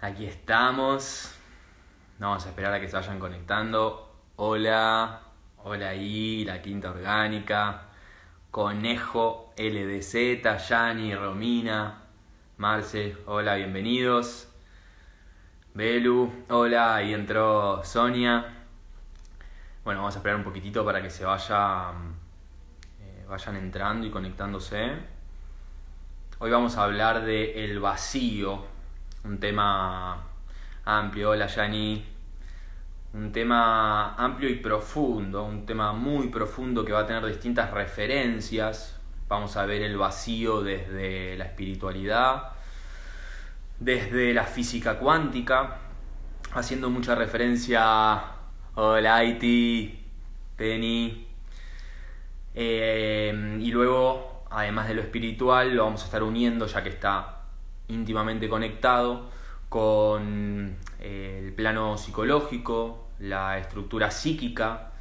Aquí estamos. Vamos a esperar a que se vayan conectando. Hola, hola ahí, la Quinta Orgánica, Conejo, LDZ, Yani, Romina, Marce, hola, bienvenidos. Belu, hola, ahí entró Sonia. Bueno, vamos a esperar un poquitito para que se vayan entrando y conectándose. Hoy vamos a hablar de el vacío, un tema amplio. Hola Yani, un tema amplio y profundo, un tema muy profundo que va a tener distintas referencias. Vamos a ver el vacío desde la espiritualidad, desde la física cuántica, haciendo mucha referencia a hola Haiti, Penny. Y luego, además de lo espiritual, lo vamos a estar uniendo, ya que está íntimamente conectado con el plano psicológico, la estructura psíquica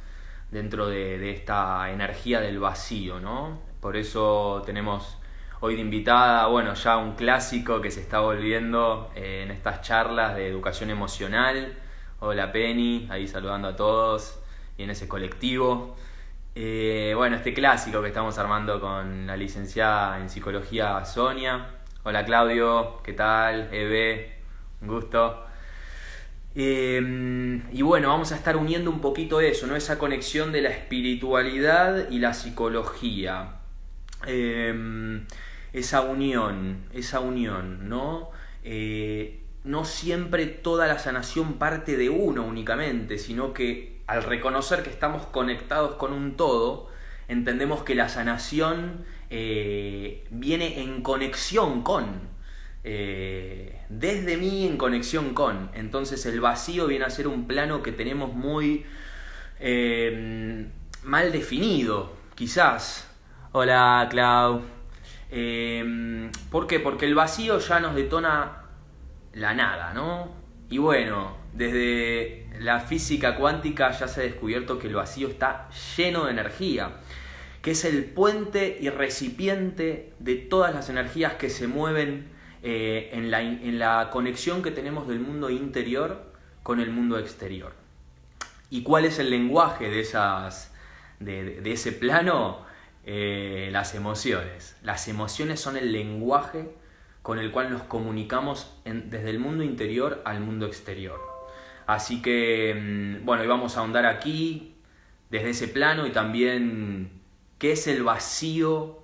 dentro de esta energía del vacío, ¿no? Por eso tenemos hoy de invitada, bueno, ya un clásico que se está volviendo en estas charlas de educación emocional. Hola Penny, ahí saludando a todos y en ese colectivo. Bueno, este clásico que estamos armando con la licenciada en psicología Sonia. Hola Claudio, ¿qué tal? Eve, un gusto. Y bueno, vamos a estar uniendo un poquito eso, ¿no? Esa conexión de la espiritualidad y la psicología. Esa unión, ¿no? No siempre toda la sanación parte de uno únicamente, sino que al reconocer que estamos conectados con un todo, entendemos que la sanación viene en conexión con, desde mí en conexión con. Entonces el vacío viene a ser un plano que tenemos muy mal definido, quizás. Hola Clau. ¿Por qué? Porque el vacío ya nos detona la nada, ¿no? Y bueno, desde la física cuántica ya se ha descubierto que el vacío está lleno de energía, que es el puente y recipiente de todas las energías que se mueven en la conexión que tenemos del mundo interior con el mundo exterior. ¿Y cuál es el lenguaje de ese plano? Las emociones. Las emociones son el lenguaje con el cual nos comunicamos desde el mundo interior al mundo exterior. Así que, bueno, hoy vamos a ahondar aquí, desde ese plano, y también qué es el vacío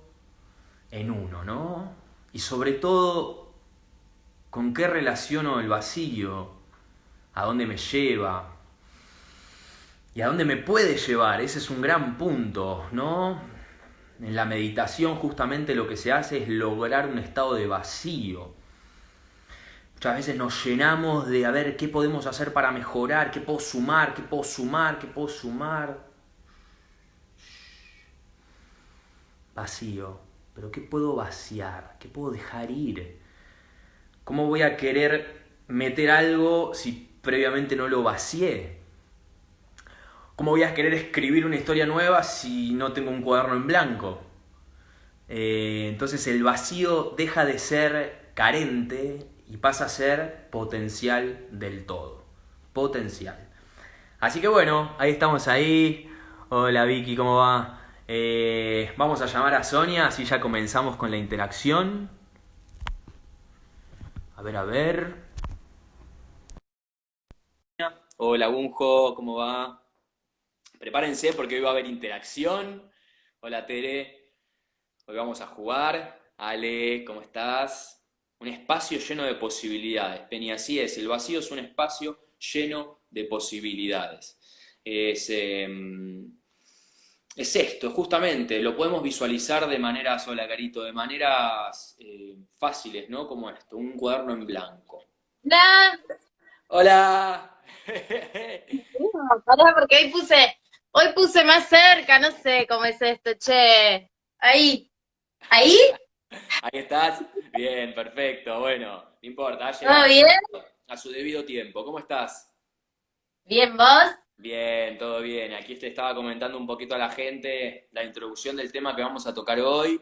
en uno, ¿no? Y sobre todo, con qué relaciono el vacío, a dónde me lleva y a dónde me puede llevar. Ese es un gran punto, ¿no? En la meditación justamente lo que se hace es lograr un estado de vacío. Muchas veces nos llenamos de a ver qué podemos hacer para mejorar, qué puedo sumar, qué puedo sumar, qué puedo sumar. Vacío. Pero ¿qué puedo vaciar? ¿Qué puedo dejar ir? ¿Cómo voy a querer meter algo si previamente no lo vacié? ¿Cómo voy a querer escribir una historia nueva si no tengo un cuaderno en blanco? Entonces el vacío deja de ser carente y pasa a ser potencial del todo. Potencial. Así que bueno, ahí estamos ahí. Hola Vicky, ¿cómo va? Vamos a llamar a Sonia, así ya comenzamos con la interacción. A ver, a ver. Hola Bunjo, ¿cómo va? Prepárense porque hoy va a haber interacción. Hola Tere, hoy vamos a jugar. Ale, ¿cómo estás? Un espacio lleno de posibilidades. Penny, así es, el vacío es un espacio lleno de posibilidades. Es, eh, es esto, justamente, lo podemos visualizar de maneras, hola Carito, de maneras fáciles, ¿no? Como esto, un cuaderno en blanco. Hola, ¡Hola! pará, porque hoy puse más cerca, no sé cómo es esto, che. Ahí, ahí, Ahí estás. Bien, perfecto. Bueno, no importa, ha ¿todo llegado bien? a su debido tiempo. ¿Cómo estás? ¿Bien vos? Bien, todo bien. Aquí te estaba comentando un poquito a la gente la introducción del tema que vamos a tocar hoy.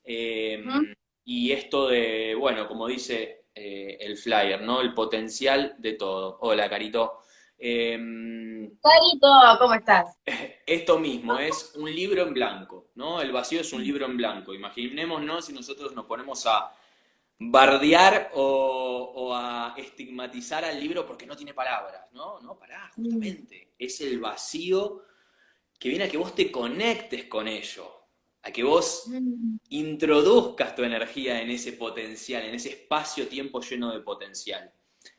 ¿Mm? Y esto de, bueno, como dice el flyer, ¿no? El potencial de todo. Hola, Carito. Em, Carito, ¿cómo estás? Esto mismo es un libro en blanco, ¿no? El vacío es un libro en blanco. Imaginémonos si nosotros nos ponemos a bardear o a estigmatizar al libro porque no tiene palabras, ¿no? No, pará, Mm, justamente. Es el vacío que viene a que vos te conectes con ello, a que vos mm. introduzcas tu energía en ese potencial, en ese espacio-tiempo lleno de potencial.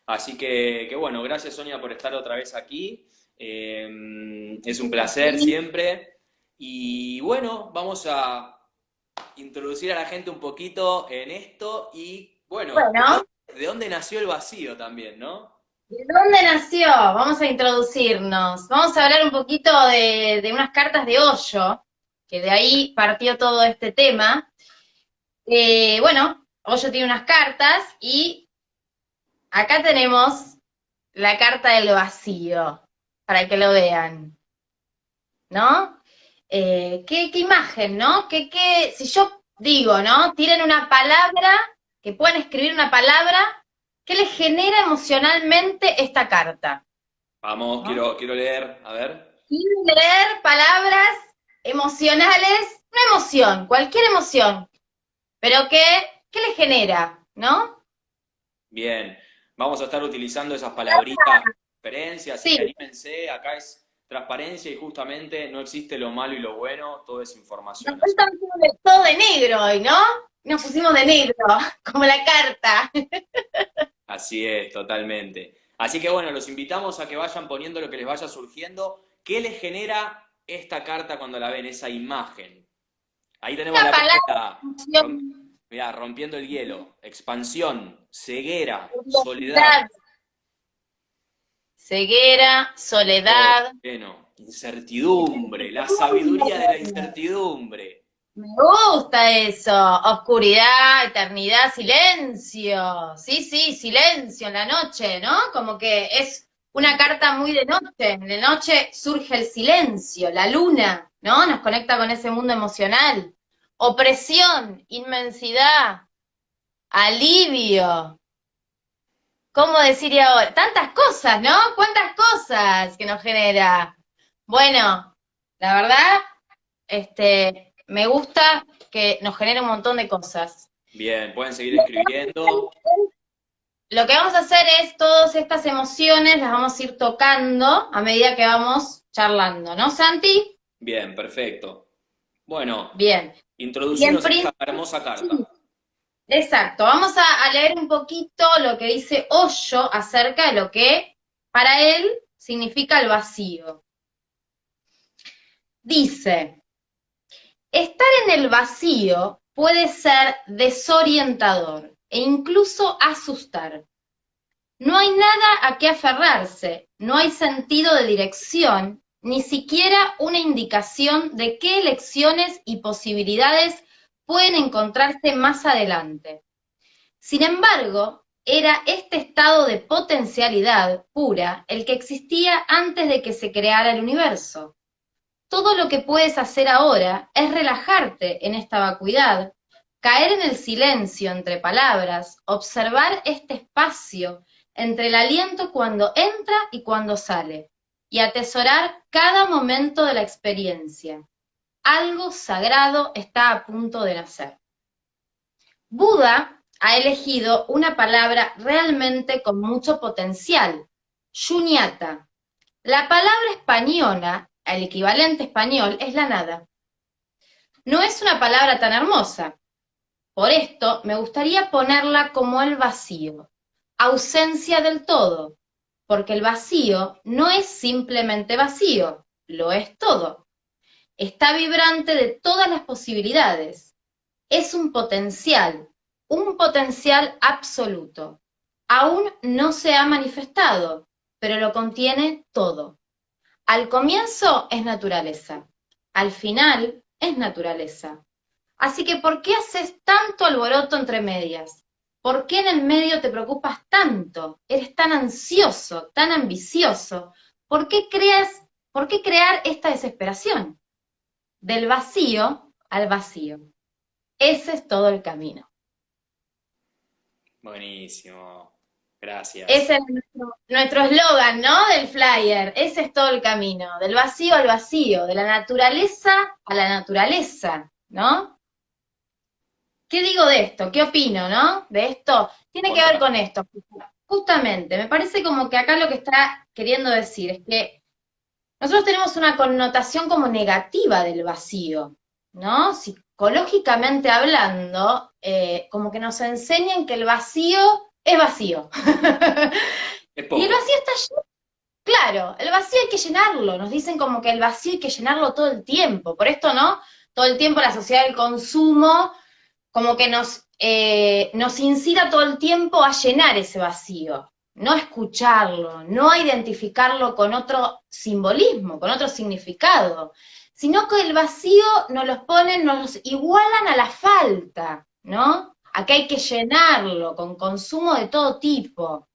Así que bueno, gracias Sonia por estar otra vez aquí. Es un placer Sí. siempre. Y bueno, vamos a introducir a la gente un poquito en esto y bueno, Bueno, de dónde nació el vacío también, ¿no? ¿de dónde nació? Vamos a introducirnos. Vamos a hablar un poquito de unas cartas de Hoyo, que de ahí partió todo este tema. Bueno, Hoyo tiene unas cartas y acá tenemos la carta del vacío, para que lo vean, ¿no? ¿Qué imagen, ¿no? Si yo digo, ¿no? Tienen una palabra, que pueden escribir una palabra, ¿qué les genera emocionalmente esta carta? Vamos, ¿No? quiero leer, a ver. Quieren leer palabras emocionales, una emoción, cualquier emoción, pero ¿qué les genera, ¿no? Bien, vamos a estar utilizando esas palabritas de referencia, así que Sí, anímense, acá es transparencia y justamente no existe lo malo y lo bueno, todo es nos información. Así, falta todo de negro hoy, ¿no? Nos pusimos de negro, como la carta. así es, totalmente. Así que bueno, los invitamos a que vayan poniendo lo que les vaya surgiendo. ¿Qué les genera esta carta cuando la ven, esa imagen? Ahí tenemos Una la palabra, primera. Mirá, rompiendo el hielo. Expansión, ceguera, soledad. curiosidad, ceguera, Todo soledad. lleno. Incertidumbre, la sabiduría de la incertidumbre. Me gusta eso. Oscuridad, eternidad, silencio. Sí, sí, silencio en la noche, ¿no? Como que es una carta muy de noche. De noche surge el silencio, la luna, ¿no? Nos conecta con ese mundo emocional. Opresión, inmensidad, alivio. ¿Cómo decir ahora? Tantas cosas, ¿no? ¿Cuántas cosas que nos genera? Bueno, la verdad, me gusta que nos genere un montón de cosas. Bien, pueden seguir escribiendo. Lo que vamos a hacer es todas estas emociones las vamos a ir tocando a medida que vamos charlando, ¿no, Santi? Bien, perfecto. Bueno, Bien. Y en introducinos a esta principio, hermosa sí, carta. exacto. Vamos a leer un poquito lo que dice Hoyo acerca de lo que para él significa el vacío. Dice, estar en el vacío puede ser desorientador e incluso asustar. No hay nada a qué aferrarse, no hay sentido de dirección, ni siquiera una indicación de qué elecciones y posibilidades pueden encontrarse más adelante. Sin embargo, era este estado de potencialidad pura el que existía antes de que se creara el universo. Todo lo que puedes hacer ahora es relajarte en esta vacuidad, caer en el silencio entre palabras, observar este espacio entre el aliento cuando entra y cuando sale, y atesorar cada momento de la experiencia. Algo sagrado está a punto de nacer. Buda ha elegido una palabra realmente con mucho potencial, shunyata. La palabra española, el equivalente español, es la nada. No es una palabra tan hermosa. Por esto me gustaría ponerla como el vacío, ausencia del todo, porque el vacío no es simplemente vacío, lo es todo. Está vibrante de todas las posibilidades. Es un potencial absoluto. Aún no se ha manifestado, pero lo contiene todo. Al comienzo es naturaleza, al final es naturaleza. Así que, ¿por qué haces tanto alboroto entre medias? ¿Por qué en el medio te preocupas tanto? Eres tan ansioso, tan ambicioso. ¿Por qué crear esta desesperación? Del vacío al vacío. Ese es todo el camino. Buenísimo. Gracias. Ese es nuestro eslogan, ¿no? Del flyer. Ese es todo el camino, del vacío al vacío, de la naturaleza a la naturaleza, ¿no? ¿Qué digo de esto? ¿Qué opino, no? De esto. Tiene que ver Contra. con esto. Justamente, me parece como que acá lo que está queriendo decir es que nosotros tenemos una connotación como negativa del vacío, ¿no? Psicológicamente hablando, como que nos enseñan que el vacío es vacío. Es Y el poco. vacío está lleno, claro, el vacío hay que llenarlo, nos dicen como que el vacío hay que llenarlo todo el tiempo, por esto, ¿no? Todo el tiempo la sociedad del consumo como que nos incita todo el tiempo a llenar ese vacío, no a escucharlo, no a identificarlo con otro simbolismo, con otro significado, sino que el vacío nos los ponen, nos los igualan a la falta, ¿no? Acá hay que llenarlo con consumo de todo tipo.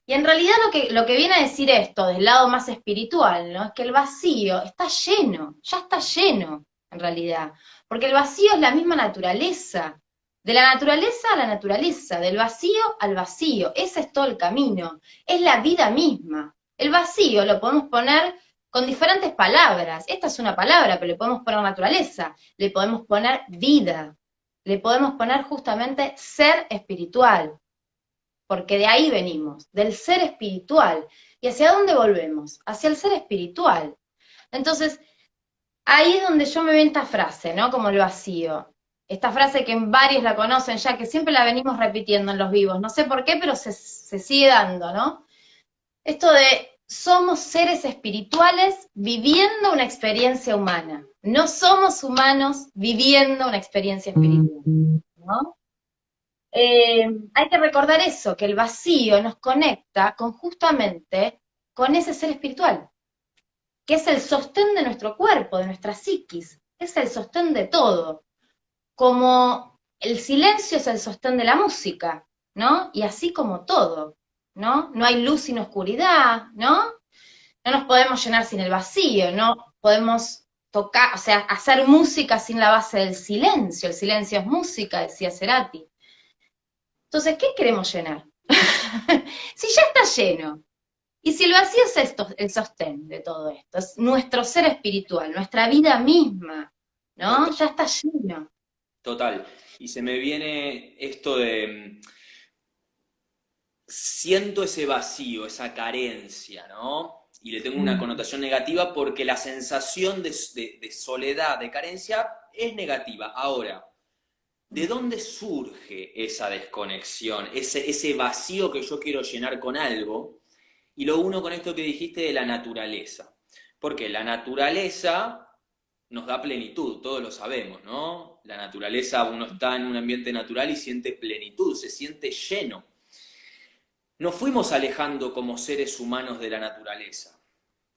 Y en realidad lo que viene a decir esto, del lado más espiritual, ¿no? Es que el vacío está lleno, ya está lleno, en realidad. Porque el vacío es la misma naturaleza. De la naturaleza a la naturaleza, del vacío al vacío. Ese es todo el camino. Es la vida misma. El vacío lo podemos poner con diferentes palabras. Esta es una palabra, pero le podemos poner naturaleza, le podemos poner vida, le podemos poner justamente ser espiritual, porque de ahí venimos, del ser espiritual. ¿Y hacia dónde volvemos? Hacia el ser espiritual. Entonces, ahí es donde yo me veo esta frase, ¿no? Como el vacío. Esta frase que varios la conocen ya, que siempre la venimos repitiendo en los vivos. No sé por qué, pero se sigue dando, ¿no? Esto de somos seres espirituales viviendo una experiencia humana. No somos humanos viviendo una experiencia espiritual, ¿no? Hay que recordar eso, que el vacío nos conecta con justamente con ese ser espiritual, que es el sostén de nuestro cuerpo, de nuestra psiquis, es el sostén de todo, como el silencio es el sostén de la música, ¿no? Y así como todo, ¿no? No hay luz sin oscuridad, ¿no? No nos podemos llenar sin el vacío, no podemos tocar, o sea, hacer música sin la base del silencio, el silencio es música, decía Cerati. Entonces, ¿qué queremos llenar? Si ya está lleno, y si el vacío es esto, el sostén de todo esto, es nuestro ser espiritual, nuestra vida misma, ¿no? Total. Ya está lleno. Total. Y se me viene esto de, siento ese vacío, esa carencia, ¿no? Y le tengo una Mm. connotación negativa porque la sensación de soledad, de carencia, es negativa. Ahora, ¿de dónde surge esa desconexión, ese vacío que yo quiero llenar con algo? Y lo uno con esto que dijiste de la naturaleza. Porque la naturaleza nos da plenitud, todos lo sabemos, ¿no? La naturaleza, uno está en un ambiente natural y siente plenitud, se siente lleno. Nos fuimos alejando como seres humanos de la naturaleza.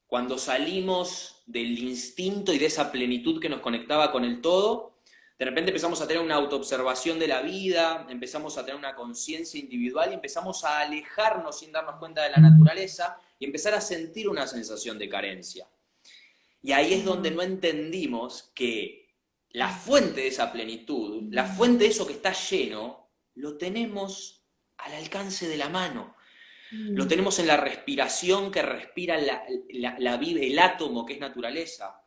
Cuando salimos del instinto y de esa plenitud que nos conectaba con el todo, de repente empezamos a tener una autoobservación de la vida, empezamos a tener una conciencia individual y empezamos a alejarnos sin darnos cuenta de la naturaleza y empezar a sentir una sensación de carencia. Y ahí es donde no entendimos que la fuente de esa plenitud, la fuente de eso que está lleno, lo tenemos al alcance de la mano. Lo tenemos en la respiración que respira el átomo que es naturaleza.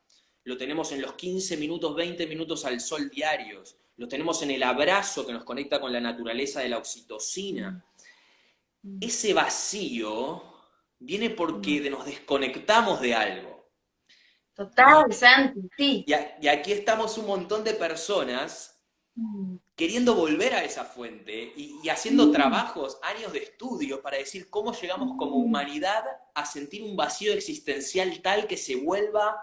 Lo tenemos en los 15 minutos, 20 minutos al sol diarios. Lo tenemos en el abrazo que nos conecta con la naturaleza de la oxitocina. Ese vacío viene porque nos desconectamos de algo. Total, Santi, sí. Y aquí estamos un montón de personas queriendo volver a esa fuente y haciendo trabajos, años de estudio para decir cómo llegamos como humanidad a sentir un vacío existencial tal que se vuelva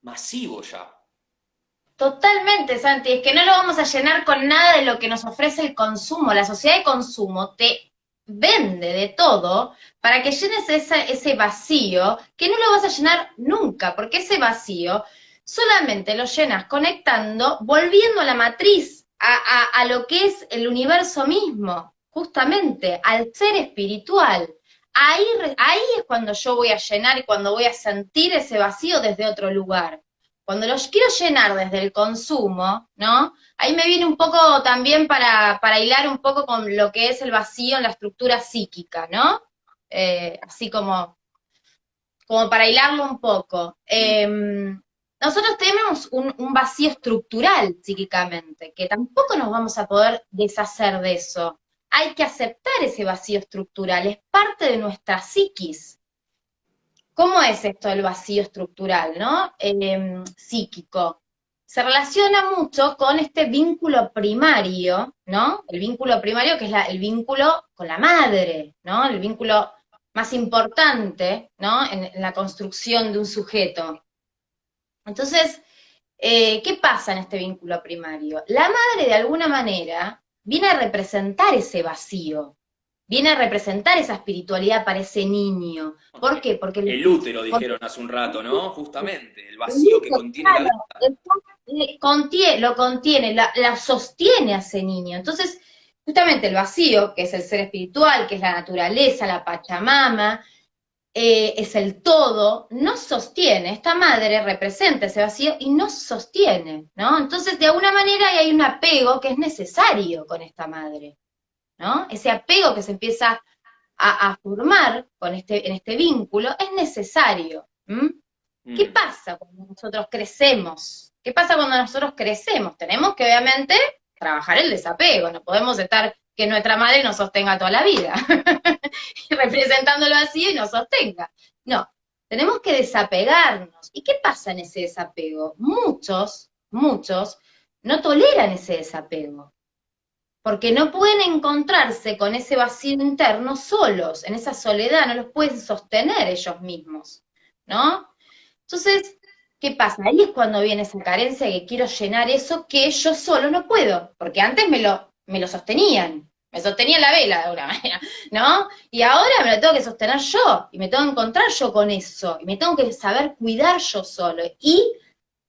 masivo ya. Totalmente, Santi, es que no lo vamos a llenar con nada de lo que nos ofrece el consumo. La sociedad de consumo te vende de todo para que llenes ese vacío que no lo vas a llenar nunca, porque ese vacío solamente lo llenas conectando, volviendo a la matriz, a lo que es el universo mismo, justamente, al ser espiritual. Ahí es cuando yo voy a llenar y cuando voy a sentir ese vacío desde otro lugar. Cuando los quiero llenar desde el consumo, ¿no? Ahí me viene un poco también para hilar un poco con lo que es el vacío en la estructura psíquica, ¿no? Así como para hilarlo un poco. Nosotros tenemos un vacío estructural psíquicamente, que tampoco nos vamos a poder deshacer de eso. Hay que aceptar ese vacío estructural, es parte de nuestra psiquis. ¿Cómo es esto del vacío estructural, ¿no? Psíquico. Se relaciona mucho con este vínculo primario, ¿no? El vínculo primario que es el vínculo con la madre, ¿no? El vínculo más importante, ¿no? En la construcción de un sujeto. Entonces, ¿qué pasa en este vínculo primario? La madre, de alguna manera, viene a representar ese vacío, viene a representar esa espiritualidad para ese niño. ¿Por qué? El útero, Porque dijeron hace un rato, ¿no? Justamente, el vacío que contiene la vida. lo contiene, la sostiene a ese niño. Entonces, justamente el vacío, que es el ser espiritual, que es la naturaleza, la Pachamama, es el todo, nos sostiene. Esta madre representa ese vacío y nos sostiene, ¿no? Entonces, de alguna manera hay un apego que es necesario con esta madre, ¿no? Ese apego que se empieza a formar en este vínculo es necesario. ¿Qué pasa cuando nosotros crecemos? ¿Qué pasa cuando nosotros crecemos? Tenemos que, obviamente, trabajar el desapego. No podemos estar que nuestra madre nos sostenga toda la vida, representando el vacío y nos sostenga. No, tenemos que desapegarnos. ¿Y qué pasa en ese desapego? Muchos no toleran ese desapego, porque no pueden encontrarse con ese vacío interno solos, en esa soledad, no los pueden sostener ellos mismos, ¿no? Entonces, ¿qué pasa? Ahí es cuando viene esa carencia de que quiero llenar eso que yo solo no puedo, porque antes me lo sostenían, me sostenía la vela de alguna manera, ¿no? Y ahora me lo tengo que sostener yo, y me tengo que encontrar yo con eso, y me tengo que saber cuidar yo solo, y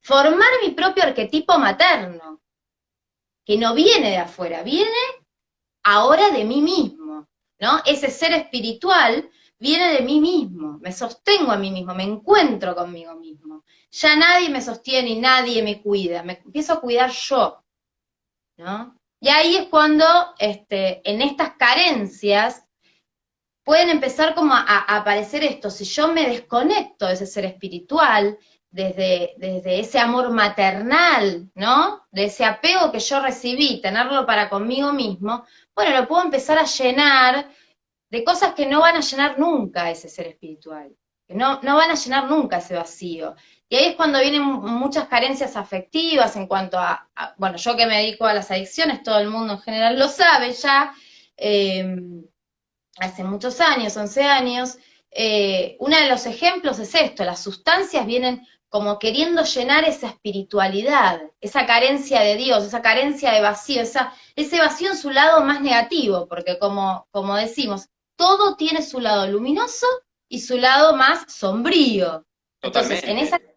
formar mi propio arquetipo materno, que no viene de afuera, viene ahora de mí mismo, ¿no? Ese ser espiritual viene de mí mismo, me sostengo a mí mismo, me encuentro conmigo mismo. Ya nadie me sostiene y nadie me cuida, me empiezo a cuidar yo, ¿no? Y ahí es cuando, en estas carencias, pueden empezar como a aparecer esto, si yo me desconecto de ese ser espiritual, desde ese amor maternal, ¿no? De ese apego que yo recibí, tenerlo para conmigo mismo, bueno, lo puedo empezar a llenar de cosas que no van a llenar nunca ese ser espiritual, que no van a llenar nunca ese vacío. Y ahí es cuando vienen muchas carencias afectivas en cuanto bueno, yo que me dedico a las adicciones, todo el mundo en general lo sabe ya, hace muchos años, 11 años, uno de los ejemplos es esto, las sustancias vienen como queriendo llenar esa espiritualidad, esa carencia de Dios, esa carencia de vacío, ese vacío en su lado más negativo, porque como decimos, todo tiene su lado luminoso y su lado más sombrío. Entonces, Totalmente.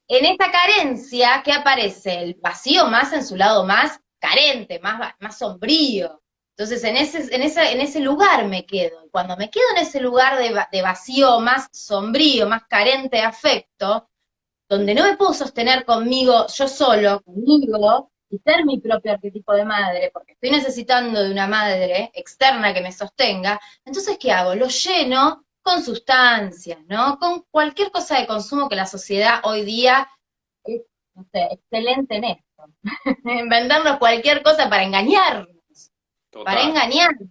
en esa carencia, ¿qué aparece? El vacío más en su lado más carente, más sombrío. Entonces, en ese lugar me quedo. Y cuando me quedo en ese lugar de vacío más sombrío, más carente de afecto, donde no me puedo sostener conmigo, yo solo, conmigo, y ser mi propio arquetipo de madre, porque estoy necesitando de una madre externa que me sostenga, entonces, ¿qué hago? Lo lleno con sustancias, ¿no? Con cualquier cosa de consumo que la sociedad hoy día es, no sé, excelente en esto. En vendernos cualquier cosa para Total. engañarnos.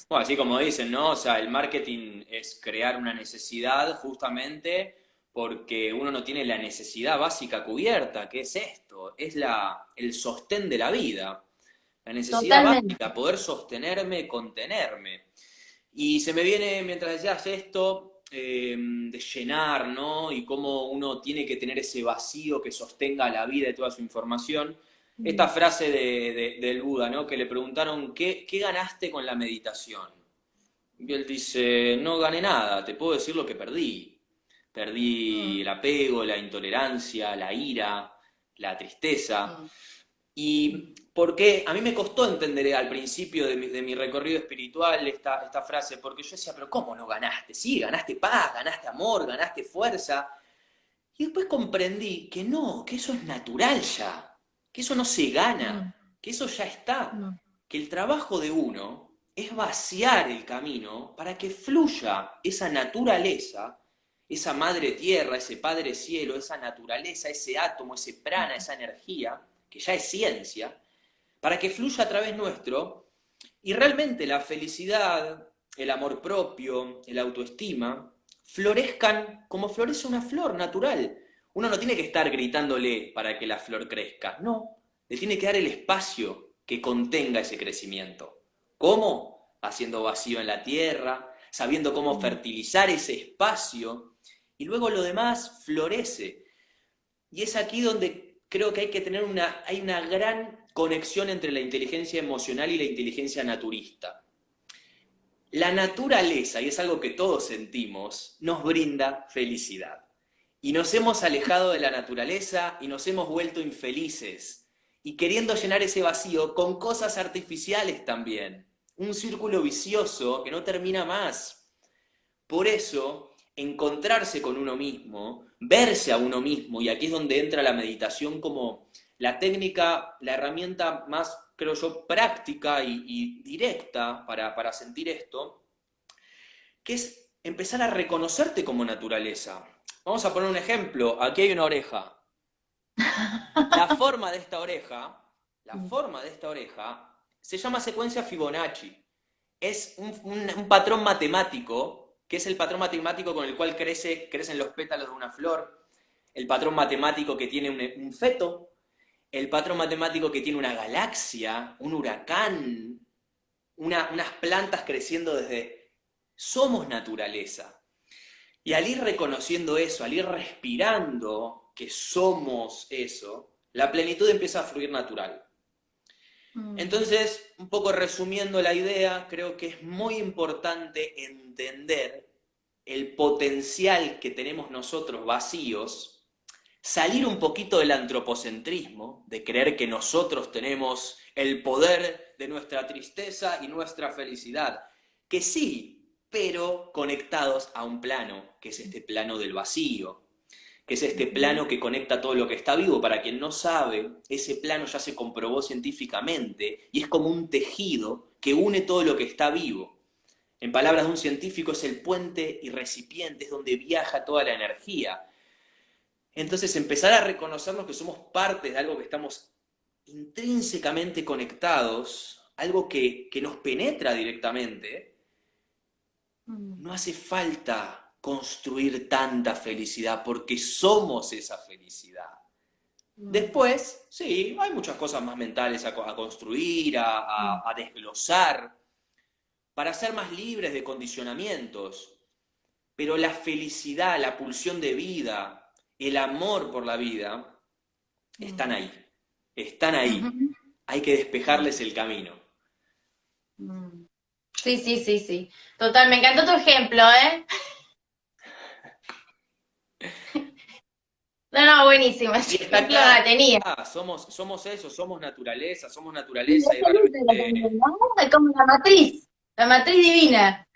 Bueno, así como dicen, ¿no? O sea, el marketing es crear una necesidad justamente porque uno no tiene la necesidad básica cubierta, que es esto, es el sostén de la vida. La necesidad Totalmente. básica, poder sostenerme, contenerme. Y se me viene, mientras decías esto, de llenar, ¿no? Y cómo uno tiene que tener ese vacío que sostenga la vida y toda su información. Esta frase del Buda, ¿no? Que le preguntaron, ¿qué ganaste con la meditación? Y él dice, no gané nada, te puedo decir lo que perdí. Perdí el apego, la intolerancia, la ira, la tristeza. Y porque a mí me costó entender al principio de mi recorrido espiritual esta frase, porque yo decía, pero ¿cómo no ganaste? Sí, ganaste paz, ganaste amor, ganaste fuerza. Y después comprendí que no, que eso es natural ya, que eso no se Mm, gana, que eso ya está, mm, que el trabajo de uno es vaciar el camino para que fluya esa naturaleza, esa madre tierra, ese padre cielo, esa naturaleza, ese átomo, ese prana, esa energía, que ya es ciencia, para que fluya a través nuestro y realmente la felicidad, el amor propio, el autoestima, florezcan como florece una flor natural. Uno no tiene que estar gritándole para que la flor crezca, no, le tiene que dar el espacio que contenga ese crecimiento. ¿Cómo? Haciendo vacío en la tierra, sabiendo cómo mm. fertilizar ese espacio y luego lo demás florece. Y es aquí donde creo que hay que tener hay una gran conexión entre la inteligencia emocional y la inteligencia naturista. La naturaleza, y es algo que todos sentimos, nos brinda felicidad. Y nos hemos alejado de la naturaleza y nos hemos vuelto infelices. Y queriendo llenar ese vacío con cosas artificiales también. Un círculo vicioso que no termina más. Por eso, encontrarse con uno mismo, verse a uno mismo, y aquí es donde entra la meditación como la técnica, la herramienta más, creo yo, práctica y directa para sentir esto, que es empezar a reconocerte como naturaleza. Vamos a poner un ejemplo. Aquí hay una oreja. La forma de esta oreja, la forma de esta oreja, se llama secuencia Fibonacci. Es un patrón matemático, que es el patrón matemático con el cual crecen los pétalos de una flor, el patrón matemático que tiene un feto, el patrón matemático que tiene una galaxia, un huracán, unas plantas creciendo desde... Somos naturaleza. Y al ir reconociendo eso, al ir respirando que somos eso, la plenitud empieza a fluir natural. Mm, Entonces, un poco resumiendo la idea, creo que es muy importante entender el potencial que tenemos nosotros vacíos, salir un poquito del antropocentrismo, de creer que nosotros tenemos el poder de nuestra tristeza y nuestra felicidad, que sí, pero conectados a un plano, que es este plano del vacío, que es este ujú, plano que conecta todo lo que está vivo. Para quien no sabe, ese plano ya se comprobó científicamente y es como un tejido que une todo lo que está vivo. En palabras de un científico, es el puente y recipiente, es donde viaja toda la energía. Entonces, empezar a reconocernos que somos parte de algo que estamos intrínsecamente conectados, algo que nos penetra directamente, mm, no hace falta construir tanta felicidad porque somos esa felicidad. mm, Después, sí, hay muchas cosas más mentales a construir, mm, a desglosar, para ser más libres de condicionamientos. Pero la felicidad, la pulsión de vida, el amor por la vida, están mm, ahí. Están ahí. ujú, Hay que despejarles el camino. mm. Sí, sí, sí, sí. Total, me encantó tu ejemplo, ¿eh? No, no, buenísimo. Y Ese está ejemplo claro, la tenía. somos eso, somos Y naturaleza y ese libro realmente, también, ¿no? Es como la matriz divina.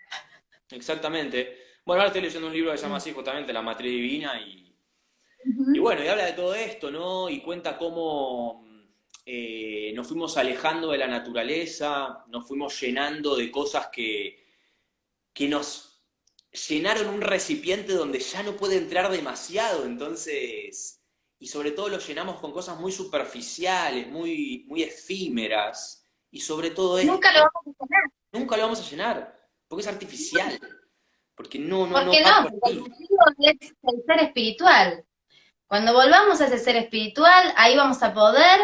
exactamente. Bueno, ahora estoy leyendo un libro que se llama Mm, así justamente La Matriz Divina y ujú, bueno, y habla de todo esto, ¿no? Y cuenta cómo nos fuimos alejando de la naturaleza, nos fuimos llenando de cosas que nos llenaron un recipiente donde ya no puede entrar demasiado, entonces, y sobre todo lo llenamos con cosas muy superficiales, muy efímeras, y sobre todo nunca lo esto, vamos a tener. nunca lo vamos a llenar, porque es artificial, porque no ¿Por qué va no? por Porque el ahí. motivo es el ser espiritual. Cuando volvamos a ese ser espiritual, ahí vamos a poder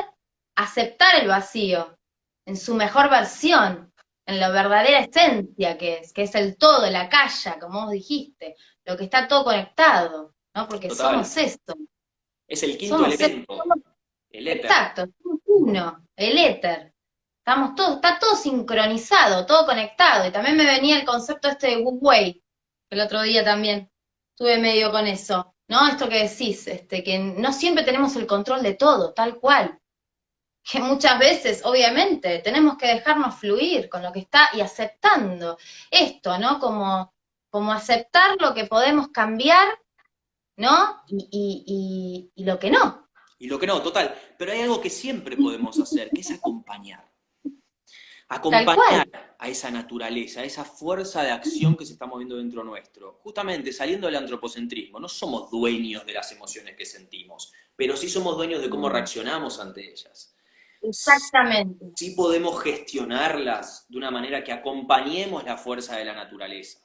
aceptar el vacío en su mejor versión, en la verdadera esencia que es el todo, la calla, como vos dijiste, lo que está todo conectado, ¿no? Porque Total, somos esto, es el quinto somos esto, elemento, somos, el éter. exacto, somos uno, el éter. Estamos todos, está todo sincronizado, todo conectado. Y también me venía el concepto este de Wu Wei, el otro día también estuve medio con eso, ¿no? Esto que decís, que no siempre tenemos el control de todo, tal cual. Que muchas veces, obviamente, tenemos que dejarnos fluir con lo que está y aceptando esto, ¿no? Como aceptar lo que podemos cambiar ¿no? Y lo que no. Y lo que no, total. Pero hay algo que siempre podemos hacer, que es acompañar. Tal Acompañar cual. a esa naturaleza, a esa fuerza de acción que se está moviendo dentro nuestro. Justamente saliendo del antropocentrismo, no somos dueños de las emociones que sentimos, pero sí somos dueños de cómo Mm, reaccionamos ante ellas. exactamente. Sí podemos gestionarlas de una manera que acompañemos la fuerza de la naturaleza.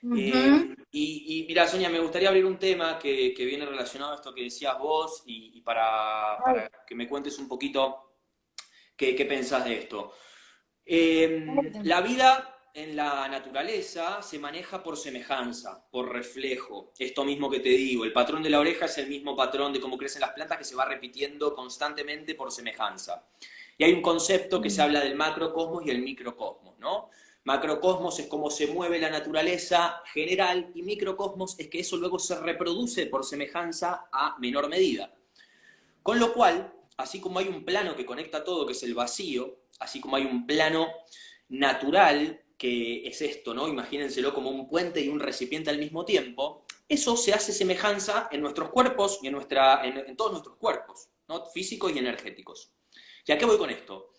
Ujú. Y mira, Sonia, me gustaría abrir un tema que viene relacionado a esto que decías vos y para que me cuentes un poquito qué pensás de esto. La vida en la naturaleza se maneja por semejanza, por reflejo. Esto mismo que te digo, el patrón de la oreja es el mismo patrón de cómo crecen las plantas que se va repitiendo constantemente por semejanza. Y hay un concepto que se Mm, habla del macrocosmos y el microcosmos, ¿no? Macrocosmos es cómo se mueve la naturaleza general y microcosmos es que eso luego se reproduce por semejanza a menor medida. Con lo cual, así como hay un plano que conecta todo, que es el vacío, así como hay un plano natural, que es esto, ¿no? Imagínenselo como un puente y un recipiente al mismo tiempo, eso se hace semejanza en nuestros cuerpos y en todos nuestros cuerpos, ¿no? Físicos y energéticos. ¿Y a qué voy con esto?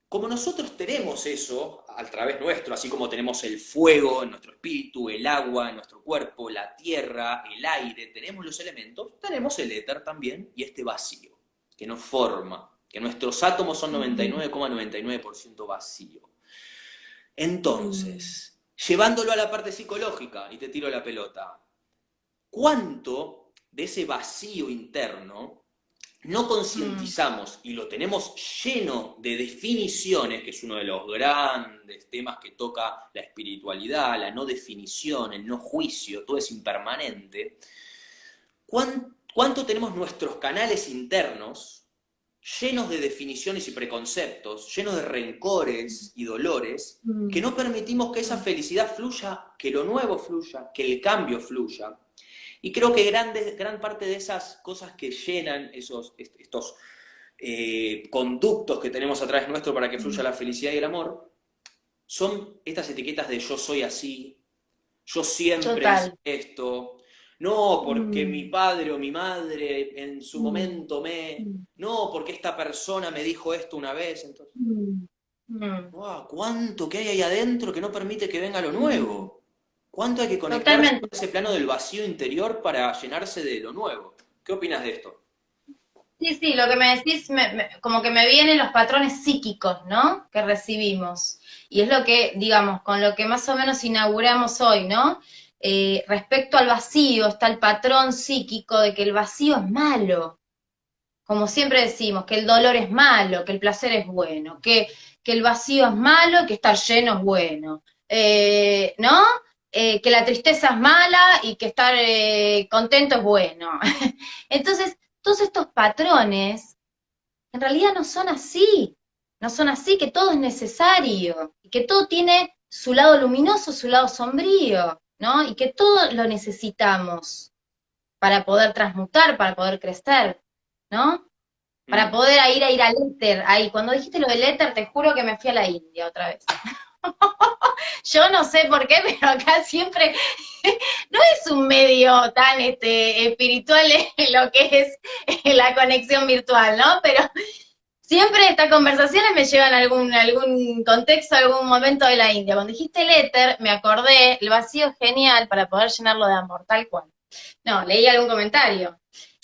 Como nosotros tenemos eso a través nuestro, así como tenemos el fuego en nuestro espíritu, el agua en nuestro cuerpo, la tierra, el aire, tenemos los elementos, tenemos el éter también y este vacío que nos forma, que nuestros átomos son mm, 99,99% vacío. mm, Entonces, llevándolo a la parte psicológica, y te tiro la pelota, ¿cuánto de ese vacío interno no mm, concientizamos y lo tenemos lleno de definiciones, que es uno de los grandes temas que toca la espiritualidad, la no definición, el no juicio, todo es impermanente? ¿Cuánto tenemos nuestros canales internos llenos de definiciones y preconceptos, llenos de rencores y dolores, que mm, no permitimos que esa mm, felicidad fluya, que lo nuevo fluya, que el cambio fluya? Y creo que gran parte de esas cosas que llenan estos conductos que tenemos a través nuestro para que fluya mm. la felicidad y el amor, son estas etiquetas de yo soy así, yo siempre hice Total. esto, no porque mi Mm, padre o mi madre en su mm, momento me, mm, no porque esta persona me dijo esto una vez, entonces, mm, mm, wow, ¿cuánto que hay ahí adentro que no permite que venga lo mm. nuevo? ¿Cuánto hay que conectarse Totalmente. con ese plano del vacío interior para llenarse de lo nuevo? ¿Qué opinas de esto? Sí, sí, lo que me decís, como que me vienen los patrones psíquicos, ¿no? Que recibimos. Y es lo que, digamos, con lo que más o menos inauguramos hoy, ¿no? Respecto al vacío, está el patrón psíquico de que el vacío es malo. Como siempre decimos, que el dolor es malo, que el placer es bueno, que el vacío es malo, que estar lleno es bueno. ¿No? Que la tristeza es mala y que estar contento es bueno. Entonces, todos estos patrones en realidad no son así, no son así, que todo es necesario, y que todo tiene su lado luminoso, su lado sombrío, ¿no? Y que todo lo necesitamos para poder transmutar, para poder crecer, ¿no? Para Mm. poder ir al éter. Ahí, cuando dijiste lo del éter, te juro que me fui a la India otra vez. Yo no sé por qué, pero acá siempre no es un medio tan espiritual lo que es la conexión virtual, ¿no? Pero siempre estas conversaciones me llevan a algún contexto, algún momento de la India. Cuando dijiste el éter, me acordé, el vacío es genial para poder llenarlo de amor, tal cual. No, leí algún comentario.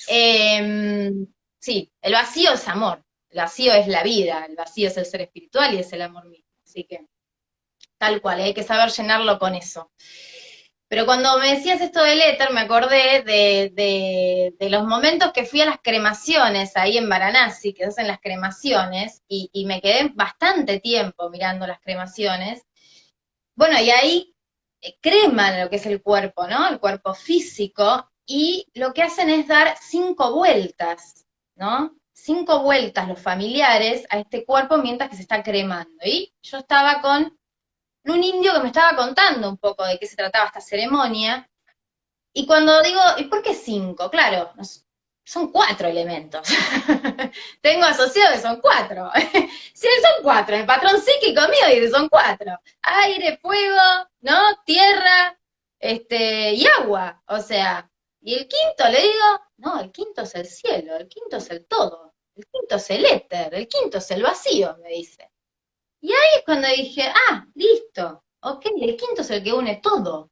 Eh, sí, el vacío es amor, el vacío es la vida, el vacío es el ser espiritual y es el amor mismo. Así que tal cual, hay que saber llenarlo con eso. Pero cuando me decías esto del éter, me acordé de los momentos que fui a las cremaciones ahí en Varanasi, que hacen las cremaciones, y me quedé bastante tiempo mirando las cremaciones. Bueno, y ahí creman lo que es el cuerpo, ¿no? El cuerpo físico, y lo que hacen es dar 5 vueltas, ¿no? 5 vueltas los familiares a este cuerpo mientras que se está cremando. Y yo estaba con un indio que me estaba contando un poco de qué se trataba esta ceremonia, y cuando digo, ¿y por qué 5? Claro, son 4 elementos. Tengo asociado que son 4. Si son 4, el patrón psíquico mío dice son 4. Aire, fuego, ¿no? Tierra, y agua. O sea, Y el quinto le digo, no, el quinto es el cielo, el quinto es el todo, el quinto es el éter, el quinto es el vacío, me dice. Y ahí es cuando dije, listo, ok, el quinto es el que une todo.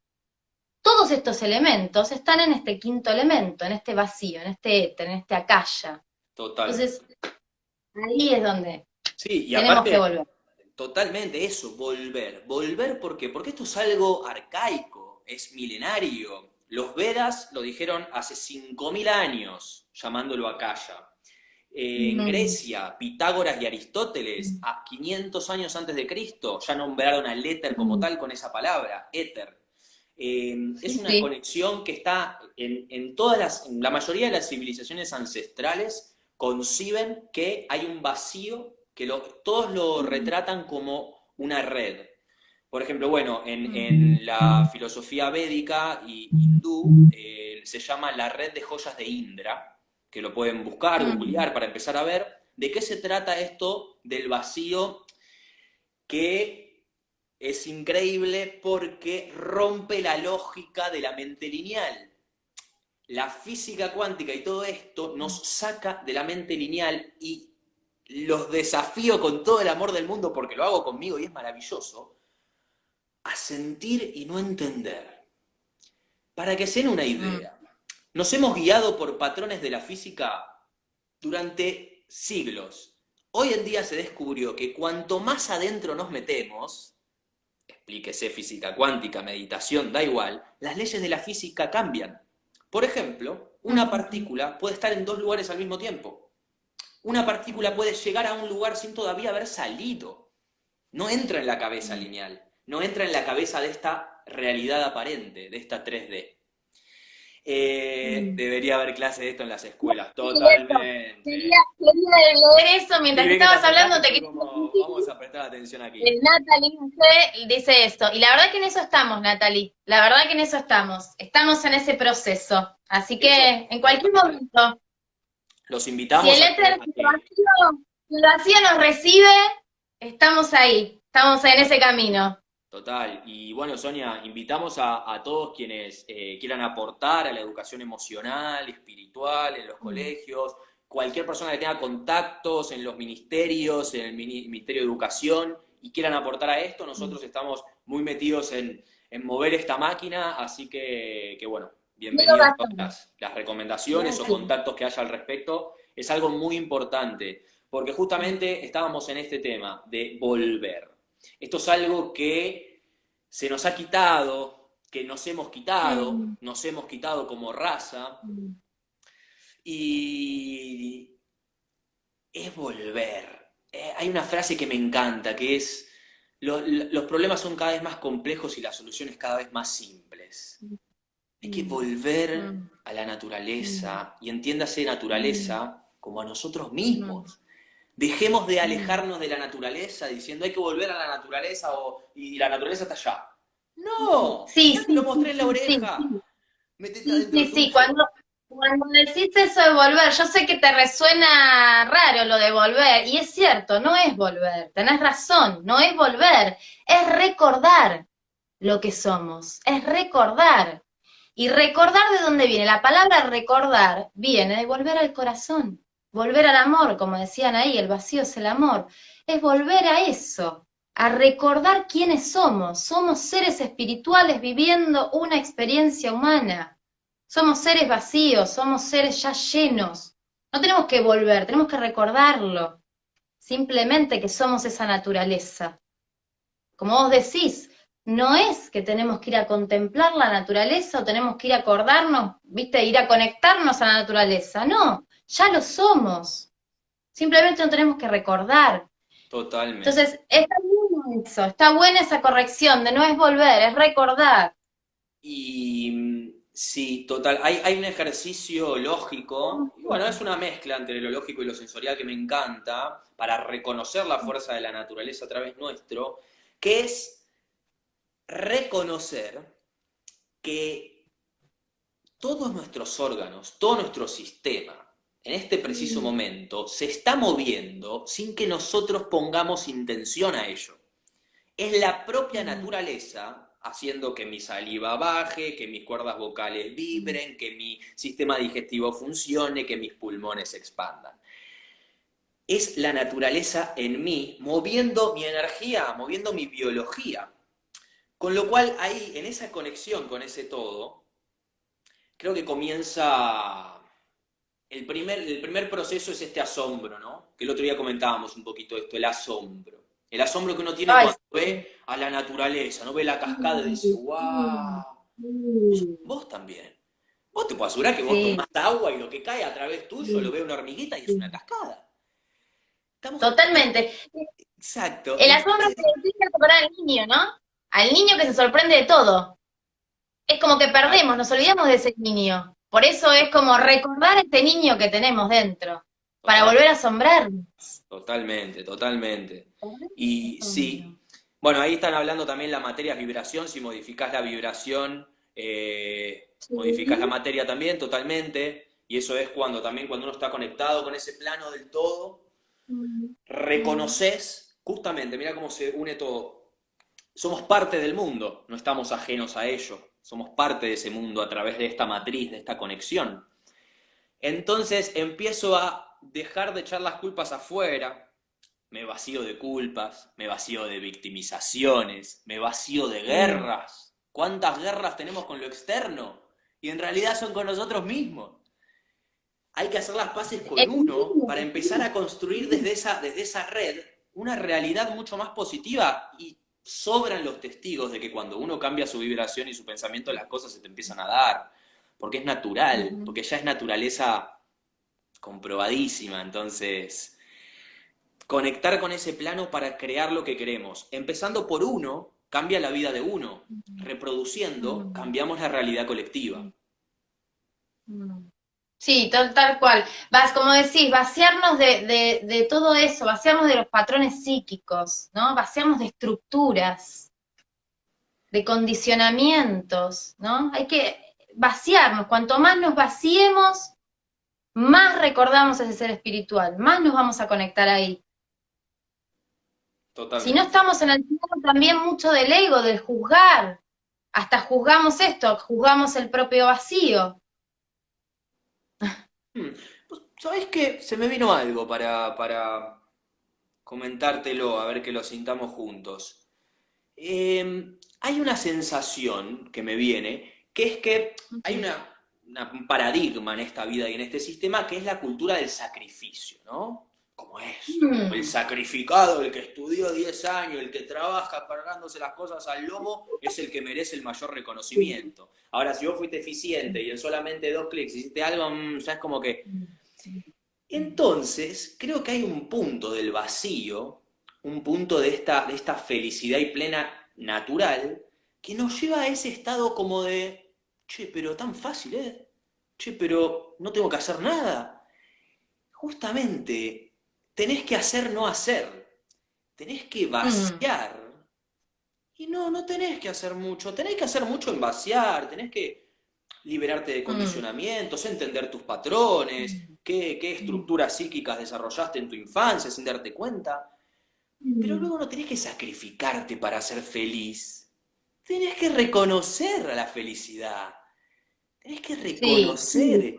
Todos estos elementos están en este quinto elemento, en este vacío, en este éter, en este akasha. Total. Entonces, ahí es donde Sí, y tenemos que aparte, volver. totalmente eso, volver. Volver, ¿por qué? Porque esto es algo arcaico, es milenario. Los Vedas lo dijeron hace 5.000 años, llamándolo Akasha. En Mm, Grecia, Pitágoras y Aristóteles, a 500 años antes de Cristo, ya nombraron al éter como mm, tal con esa palabra, éter. Es sí, una sí. conexión que está en todas en la mayoría de las civilizaciones ancestrales, conciben que hay un vacío que todos lo Mm, retratan como una red. Por ejemplo, bueno, mm, en la filosofía védica y hindú se llama la red de joyas de Indra, que lo pueden buscar, mm, googlear para empezar a ver de qué se trata esto del vacío, que es increíble porque rompe la lógica de la mente lineal. La física cuántica y todo esto nos saca de la mente lineal y los desafío con todo el amor del mundo porque lo hago conmigo y es maravilloso, a sentir y no entender. Para que se den una mm. idea, nos hemos guiado por patrones de la física durante siglos. Hoy en día se descubrió que cuanto más adentro nos metemos, explíquese física cuántica, meditación, da igual, las leyes de la física cambian. Por ejemplo, una Mm, partícula puede estar en dos lugares al mismo tiempo. Una partícula puede llegar a un lugar sin todavía haber salido. No entra en la cabeza mm. lineal, no entra en la cabeza de esta realidad aparente, de esta 3D. Mm. Debería haber clase de esto en las escuelas, Sí, eso. totalmente. Quería leer eso Y mientras que vi que te estabas acercaste hablando, y te fue quería como, decir. vamos a prestar atención aquí. Natalie dice esto, y la verdad que en eso estamos, Natalie, la verdad que en eso estamos en ese proceso, así Hecho, que en cualquier total. momento, Los si invitamos el a que, éter, si el vacío nos recibe, estamos ahí, estamos en ese camino. total. Y bueno, Sonia, invitamos a todos quienes quieran aportar a la educación emocional, espiritual, en los colegios, cualquier persona que tenga contactos en los ministerios, en el Ministerio de Educación y quieran aportar a esto, nosotros estamos muy metidos en mover esta máquina, así que bueno, Tienes bienvenidos todas razón. las recomendaciones o Gracias. contactos que haya al respecto. Es algo muy importante, porque justamente estábamos en este tema de volver. Esto es algo que se nos ha quitado, que Mm, nos hemos quitado como raza, mm, y es volver. Hay una frase que me encanta, que es, los problemas son cada vez más complejos y las soluciones cada vez más simples. Hay que mm, volver mm, a la mm, naturaleza, y entiéndase mm, naturaleza como a nosotros mm, mismos. Dejemos de mm. alejarnos de la naturaleza diciendo hay que volver a la naturaleza y la naturaleza está allá. No, Sí, ya te lo sí, mostré sí, en la sí, sí, oreja. sí. Métete Sí, sí, adentro sí, tuyo. cuando decís eso de volver, yo sé que te resuena raro lo de volver, y es cierto, no es volver, tenés razón, no es volver, es recordar lo que somos, es recordar. Y recordar de dónde viene. La palabra recordar viene de volver al corazón, volver al amor, como decían ahí, el vacío es el amor. Es volver a eso, a recordar quiénes somos. Somos seres espirituales viviendo una experiencia humana. Somos seres vacíos, somos seres ya llenos. No tenemos que volver, tenemos que recordarlo. Simplemente que somos esa naturaleza. Como vos decís, no es que tenemos que ir a contemplar la naturaleza o tenemos que ir a acordarnos, viste, ir a conectarnos a la naturaleza. No, ya lo somos. Simplemente no tenemos que recordar. Totalmente. Entonces, está bueno eso, está buena esa corrección de no es volver, es recordar. Y sí, total. Hay un ejercicio lógico, y bueno, es una mezcla entre lo lógico y lo sensorial que me encanta, para reconocer la fuerza de la naturaleza a través nuestro, que es reconocer que todos nuestros órganos, todo nuestro sistema, en este preciso Mm, momento, se está moviendo sin que nosotros pongamos intención a ello. Es la propia mm, naturaleza haciendo que mi saliva baje, que mis cuerdas vocales vibren, que mi sistema digestivo funcione, que mis pulmones se expandan. Es la naturaleza en mí moviendo mi energía, moviendo mi biología. Con lo cual ahí, en esa conexión con ese todo, creo que comienza el primer proceso es este asombro, ¿no? Que el otro día comentábamos un poquito esto, el asombro. El asombro que uno tiene Ay, cuando ve a la naturaleza, ¿no? Ve la cascada y dice, sí, wow, sí, vos también. Vos te puedo asegurar que vos sí, tomás agua y lo que cae a través tuyo lo ve una hormiguita y es una sí, cascada. Estamos totalmente. exacto. El asombro Entonces, que decís es recordar al niño, ¿no? Al niño que se sorprende de todo. Es como que ah, perdemos, nos olvidamos de ese niño. Por eso es como recordar a este niño que tenemos dentro, para total, volver a asombrarnos. totalmente, totalmente. Volver al Y asombro. sí, bueno, ahí están hablando también la materia es vibración, si modificás la vibración, modificás la Sí. materia también totalmente, y eso es cuando uno está conectado con ese plano del todo, Mm, mm, reconoces, justamente, mira cómo se une todo, somos parte del mundo, no estamos ajenos a ello, somos parte de ese mundo a través de esta matriz, de esta conexión. Entonces empiezo a dejar de echar las culpas afuera, me vacío de culpas, me vacío de victimizaciones, me vacío de mm. guerras. ¿Cuántas guerras tenemos con lo externo? Y en realidad son con nosotros mismos. Hay que hacer las paces con El uno niño, para empezar sí, a construir sí. desde esa red una realidad mucho más positiva y sobran los testigos de que cuando uno cambia su vibración y su pensamiento las cosas se te empiezan a dar, porque es natural, Ujú. porque ya es naturaleza comprobadísima, entonces conectar con ese plano para crear lo que queremos. Empezando por uno, cambia la vida de uno. Reproduciendo, Mm, cambiamos la realidad colectiva. mm, mm. Sí, tal cual. Como decís, vaciarnos de todo eso, vaciarnos de los patrones psíquicos, ¿no? Vaciarnos de estructuras, de condicionamientos, ¿no? Hay que vaciarnos. Cuanto más nos vaciemos, más recordamos a ese ser espiritual, más nos vamos a conectar ahí. Si no Totalmente. estamos en el plano también mucho del ego, del juzgar, hasta juzgamos esto, juzgamos el propio vacío. Pues, ¿sabés qué? Se me vino algo para comentártelo, a ver que lo sintamos juntos. Hay una sensación que me viene, que es que hay un paradigma en esta vida y en este sistema que es la cultura del sacrificio, ¿no? Como esto, como el Mm, sacrificado, el que estudió 10 años, el que trabaja cargándose las cosas al lomo, es el que merece el mayor sí, reconocimiento. Ahora, si vos fuiste eficiente y en solamente 2 clics hiciste algo, ya es como que... Entonces, creo que hay un punto del vacío, un punto de esta felicidad y plena natural, que nos lleva a ese estado como de, che, pero tan fácil, ¿eh? Che, pero no tengo que hacer nada. Justamente, tenés que hacer no hacer, tenés que mm, vaciar. Y no tenés que hacer mucho, tenés que hacer mucho en vaciar, tenés que liberarte de mm, condicionamientos, entender tus patrones, mm, qué mm, estructuras psíquicas desarrollaste en tu infancia sin darte cuenta. Pero mm. luego no tenés que sacrificarte para ser feliz. Tenés que reconocer a la felicidad. Tenés que Sí, reconocer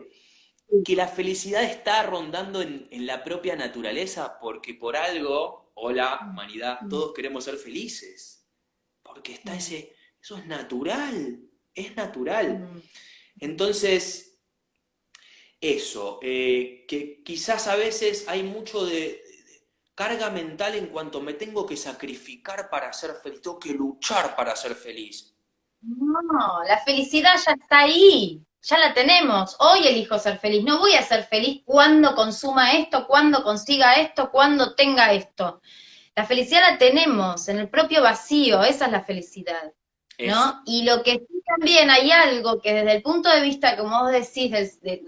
que la felicidad está rondando en la propia naturaleza porque por algo, hola, mm, humanidad, mm, todos queremos ser felices. Porque está mm, eso es natural, es natural. mm. Entonces, eso, que quizás a veces hay mucho de carga mental en cuanto me tengo que sacrificar para ser feliz, tengo que luchar para ser feliz. No, la felicidad ya está ahí, ya la tenemos. Hoy elijo ser feliz. No voy a ser feliz cuando consuma esto, cuando consiga esto, cuando tenga esto. La felicidad la tenemos en el propio vacío, esa es la felicidad, Eso, ¿no? Y lo que sí también hay algo que desde el punto de vista, como vos decís,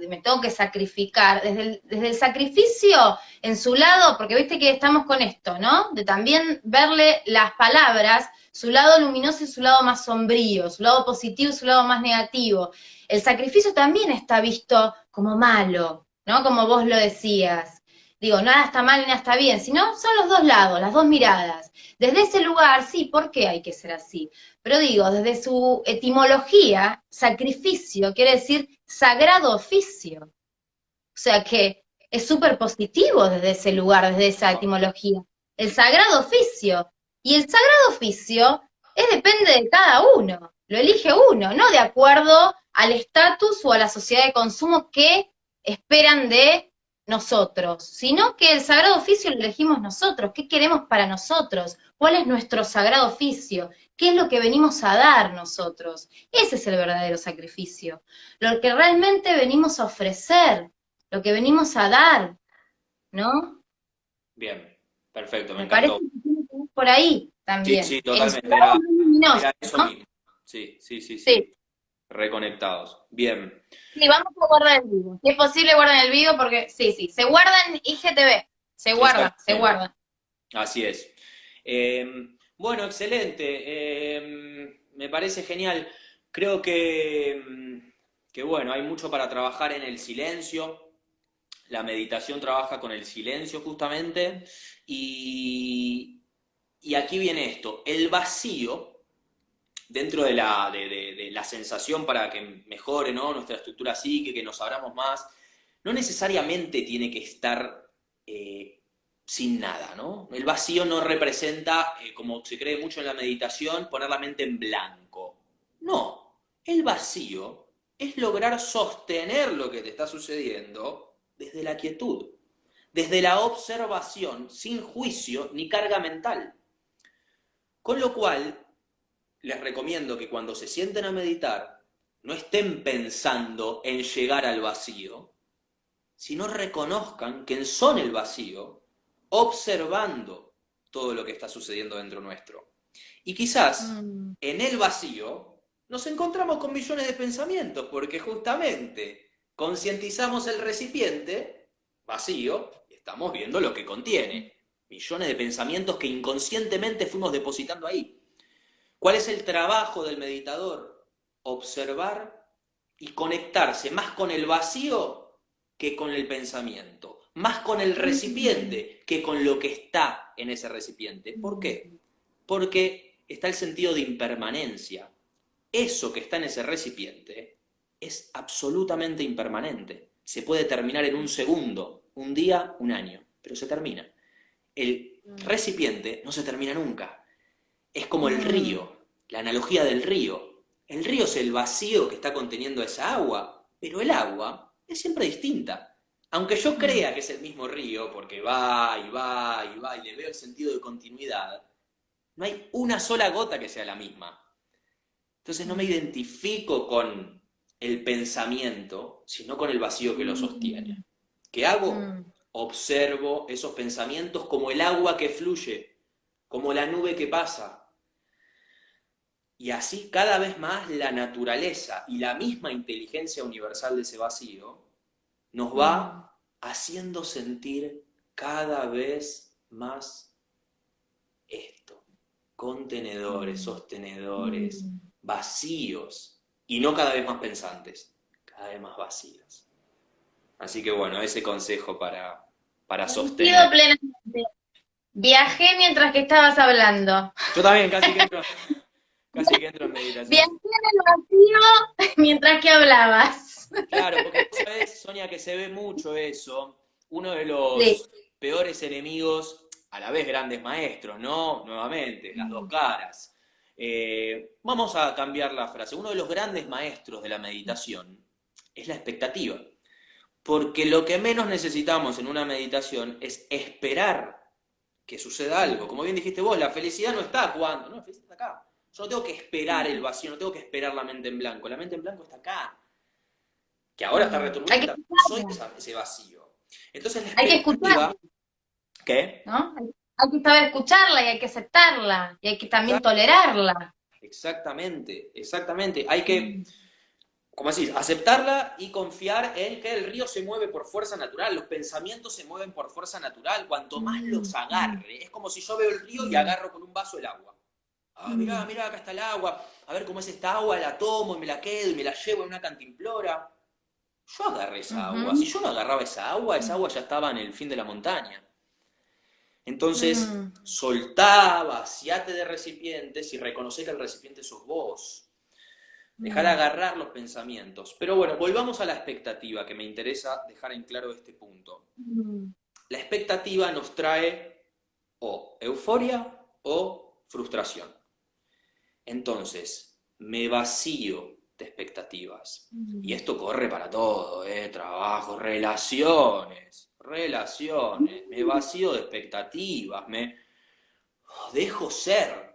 me tengo que sacrificar, desde el sacrificio en su lado, porque viste que estamos con esto, ¿no? De también verle las palabras, su lado luminoso y su lado más sombrío, su lado positivo y su lado más negativo. El sacrificio también está visto como malo, ¿no? Como vos lo decías. Digo, nada está mal y nada está bien, sino son los dos lados, las dos miradas. Desde ese lugar, sí, ¿por qué hay que ser así? Pero digo, desde su etimología, sacrificio quiere decir sagrado oficio. O sea que es súper positivo desde ese lugar, desde esa etimología. El sagrado oficio. Y el sagrado oficio depende de cada uno. Lo elige uno, no de acuerdo al estatus o a la sociedad de consumo que esperan de nosotros, sino que el sagrado oficio lo elegimos nosotros. ¿Qué queremos para nosotros? ¿Cuál es nuestro sagrado oficio? ¿Qué es lo que venimos a dar nosotros? Ese es el verdadero sacrificio. Lo que realmente venimos a ofrecer, lo que venimos a dar, ¿no? Bien, perfecto, me Me parece encantó. que tiene que ir por ahí Sí, también, sí, en su totalmente, lado luminoso, era eso ¿no? mismo. Sí, sí, sí, Sí, sí, reconectados. Bien, sí, vamos a guardar el vivo. Si es posible, guarden el vivo porque sí, sí, se guarda en IGTV, se guarda, se exactamente, guarda. así es. Bueno, excelente, me parece genial. Creo que, bueno, hay mucho para trabajar en el silencio. La meditación trabaja con el silencio justamente. Y, y aquí viene esto, el vacío, dentro de la sensación para que mejore, ¿no?, nuestra estructura psíquica, que nos abramos más, no necesariamente tiene que estar sin nada, ¿no? El vacío no representa, como se cree mucho en la meditación, poner la mente en blanco. No, el vacío es lograr sostener lo que te está sucediendo desde la quietud, desde la observación, sin juicio ni carga mental. Con lo cual, les recomiendo que cuando se sienten a meditar, no estén pensando en llegar al vacío, sino reconozcan que son el vacío, observando todo lo que está sucediendo dentro nuestro. Y quizás Mm, en el vacío nos encontramos con millones de pensamientos, porque justamente concientizamos el recipiente vacío y estamos viendo lo que contiene. Millones de pensamientos que inconscientemente fuimos depositando ahí. ¿Cuál es el trabajo del meditador? Observar y conectarse más con el vacío que con el pensamiento, más con el mm, recipiente que con lo que está en ese recipiente. ¿Por qué? mm, Porque está el sentido de impermanencia. Eso que está en ese recipiente es absolutamente impermanente. Se puede terminar en un segundo, un día, un año, pero se termina. El recipiente no se termina nunca. Es como el mm, río, la analogía del río. El río es el vacío que está conteniendo esa agua, pero el agua es siempre distinta. Aunque yo mm, crea que es el mismo río, porque va y va y va y le veo el sentido de continuidad, no hay una sola gota que sea la misma. Entonces no me mm, identifico con el pensamiento, sino con el vacío que lo mm, sostiene. ¿Qué hago? mm, Observo esos pensamientos como el agua que fluye, como la nube que pasa. Y así cada vez más la naturaleza y la misma inteligencia universal de ese vacío nos mm, va haciendo sentir cada vez más esto. Contenedores, mm, sostenedores, mm. vacíos y no cada vez más pensantes, cada vez más vacíos. Así que bueno, ese consejo para Coincido sostener. plenamente. Viajé mientras que estabas hablando. Yo también casi que entro en Viajé meditación. en el vacío mientras que hablabas. Claro, porque vos sabés, Sonia, que se ve mucho eso. Uno de Sí. los peores enemigos, a la vez grandes maestros, ¿no? Nuevamente, las dos caras. Vamos a cambiar la frase. Uno de los grandes maestros de la meditación es la expectativa. Porque lo que menos necesitamos en una meditación es esperar que suceda algo. Como bien dijiste vos, la felicidad no está cuando, no, la felicidad está acá. Yo no tengo que esperar el vacío, no tengo que esperar la mente en blanco. La mente en blanco está acá, que ahora está Hay que returbulenta, soy escucharla, ese vacío. Entonces la hay que escucharla, expectativa, ¿qué? ¿no? Hay que saber escucharla y hay que aceptarla y hay que también Exact- tolerarla. Exactamente, exactamente. Hay que, Mm, como decís, aceptarla y confiar en que el río se mueve por fuerza natural, los pensamientos se mueven por fuerza natural, cuanto más mm, los mm, agarre. Es como si yo veo el río y mm, agarro con un vaso el agua. Ah, mirá, mm, mirá, acá está el agua. A ver cómo es esta agua, la tomo y me la quedo y me la llevo en una cantimplora. yo agarré esa agua. Si Ujú, yo no agarraba esa agua ya estaba en el fin de la montaña. Entonces, mm, soltá, vaciate de recipientes y reconocer que el recipiente sos vos. Dejar mm, agarrar los pensamientos. Pero bueno, volvamos a la expectativa, que me interesa dejar en claro este punto. mm, La expectativa nos trae o euforia o frustración. Entonces, me vacío de expectativas. Y mm. esto corre para todo, trabajo, relaciones. Me vacío de expectativas, me dejo ser.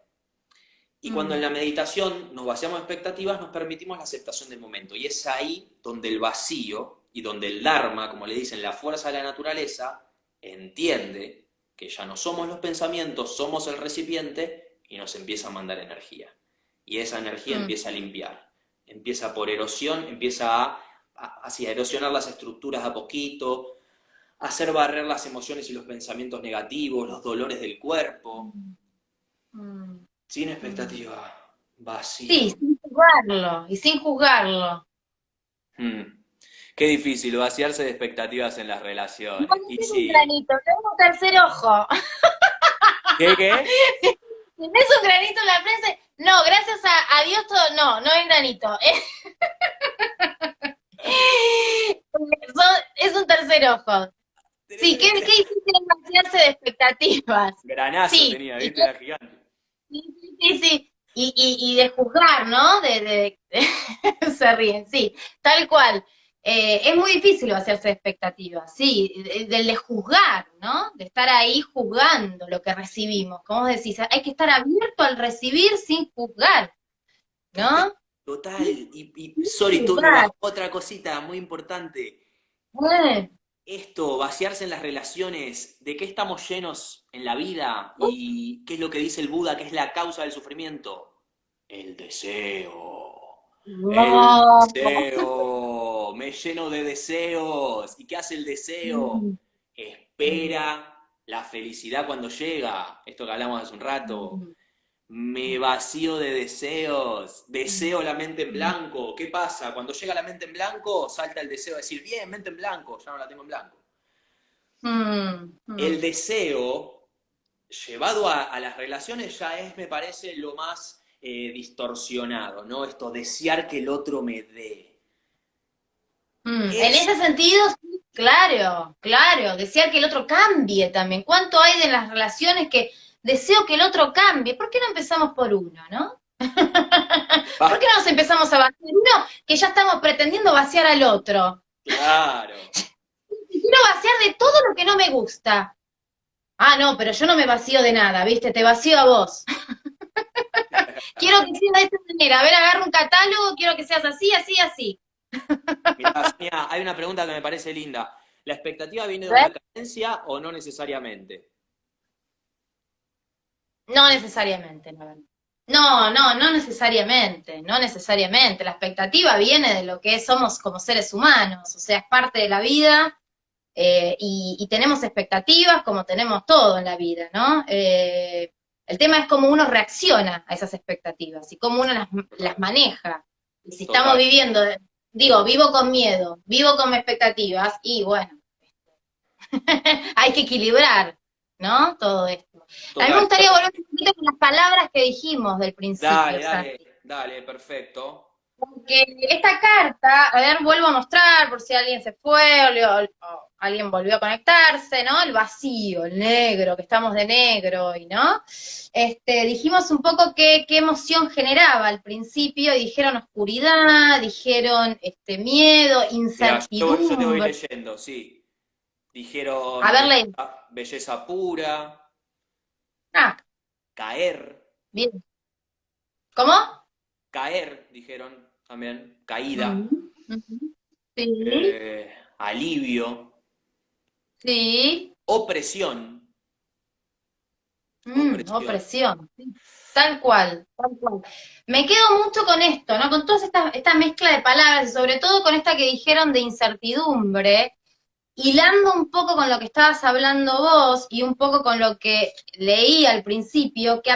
Y cuando en Mm, la meditación nos vaciamos de expectativas, nos permitimos la aceptación del momento. Y es ahí donde el vacío y donde el Dharma, como le dicen, la fuerza de la naturaleza, entiende que ya no somos los pensamientos, somos el recipiente y nos empieza a mandar energía. Y esa energía mm, empieza a limpiar. Empieza por erosión, empieza a erosionar las estructuras a poquito, a hacer barrer las emociones y los pensamientos negativos, los dolores del cuerpo, mm, mm, sin mm. expectativa, Sí, vacío. sin juzgarlo, y sin juzgarlo. Hmm. Qué difícil vaciarse de expectativas en las No, relaciones. no Y tengo un sí. granito, tengo un tercer ojo. ¿Qué, qué? ¿Tenés un granito en la frente? No, gracias a Dios todo, no, no es granito. Es un tercer ojo. Sí, qué difícil es vaciarse de expectativas. Granazo Sí, tenía, y ¿viste? Era gigante. sí, sí, sí, sí. Y de juzgar, ¿no? Se ríen, sí, tal cual. Es muy difícil hacerse de expectativas, sí, de juzgar, ¿no? De estar ahí juzgando lo que recibimos. Como vos decís, hay que estar abierto al recibir sin juzgar, Total, ¿no? total. Sin Sorry, tú me juzgar. bajó otra cosita muy importante. Eh, Esto, vaciarse en las relaciones, ¿de qué estamos llenos en la vida? ¿Y qué es lo que dice el Buda, que es la causa del sufrimiento? El deseo. El no. deseo. Me lleno de deseos. ¿Y qué hace el deseo? Mm, mm, Espera la felicidad cuando llega. Esto que hablamos hace un rato. mm, Me vacío de deseos, mm, deseo la mente en mm, blanco. ¿Qué pasa? Cuando llega la mente en blanco, salta el deseo de decir, bien, mente en blanco, ya no la tengo en blanco. mm, El mm. deseo llevado a las relaciones ya es, me parece, lo más distorsionado, ¿no? Esto, desear que el otro me dé. En Es, ese sentido, sí, claro, claro, desear que el otro cambie también. ¿Cuánto hay de las relaciones que deseo que el otro cambie? ¿Por qué no empezamos por uno, no? ¿Por qué basta, no nos empezamos a vaciar uno que ya estamos pretendiendo vaciar al otro? claro. Quiero vaciar de todo lo que no me gusta. Ah, no, pero yo no me vacío de nada, ¿viste? Te vacío a vos. Quiero que sea de esta manera. A ver, agarra un catálogo, quiero que seas así, así, así. Mirá, Sonia, hay una pregunta que me parece linda. ¿La expectativa viene de ¿Ves? una carencia o no necesariamente? No necesariamente, la verdad. No, no, no necesariamente, no necesariamente. La expectativa viene de lo que somos como seres humanos, o sea, es parte de la vida y tenemos expectativas como tenemos todo en la vida, ¿no? El tema es cómo uno reacciona a esas expectativas y cómo uno las Total, maneja. Y si estamos total, viviendo, digo, vivo con miedo, vivo con expectativas y bueno, hay que equilibrar, ¿no? Todo esto. A mí me total. gustaría volver un poquito con las palabras que dijimos del principio, Dale, dale, Santi. dale, perfecto. Porque esta carta, a ver, vuelvo a mostrar por si alguien se fue o alguien volvió a conectarse, ¿no? El vacío, el negro, que estamos de negro hoy, ¿no? Dijimos un poco qué emoción generaba al principio, y dijeron oscuridad, dijeron miedo, Mira, yo te voy incertidumbre. leyendo, sí. A Dijeron ver, lee. belleza pura, Ah, caer, bien. ¿Cómo? caer, dijeron también, caída, Ujú, ujú. Sí, alivio, sí. opresión, opresión. Opresión. Sí. Tal cual, tal cual. Me quedo mucho con esto, ¿no? Con toda esta mezcla de palabras y sobre todo con esta que dijeron de incertidumbre, hilando un poco con lo que estabas hablando vos y un poco con lo que leí al principio, que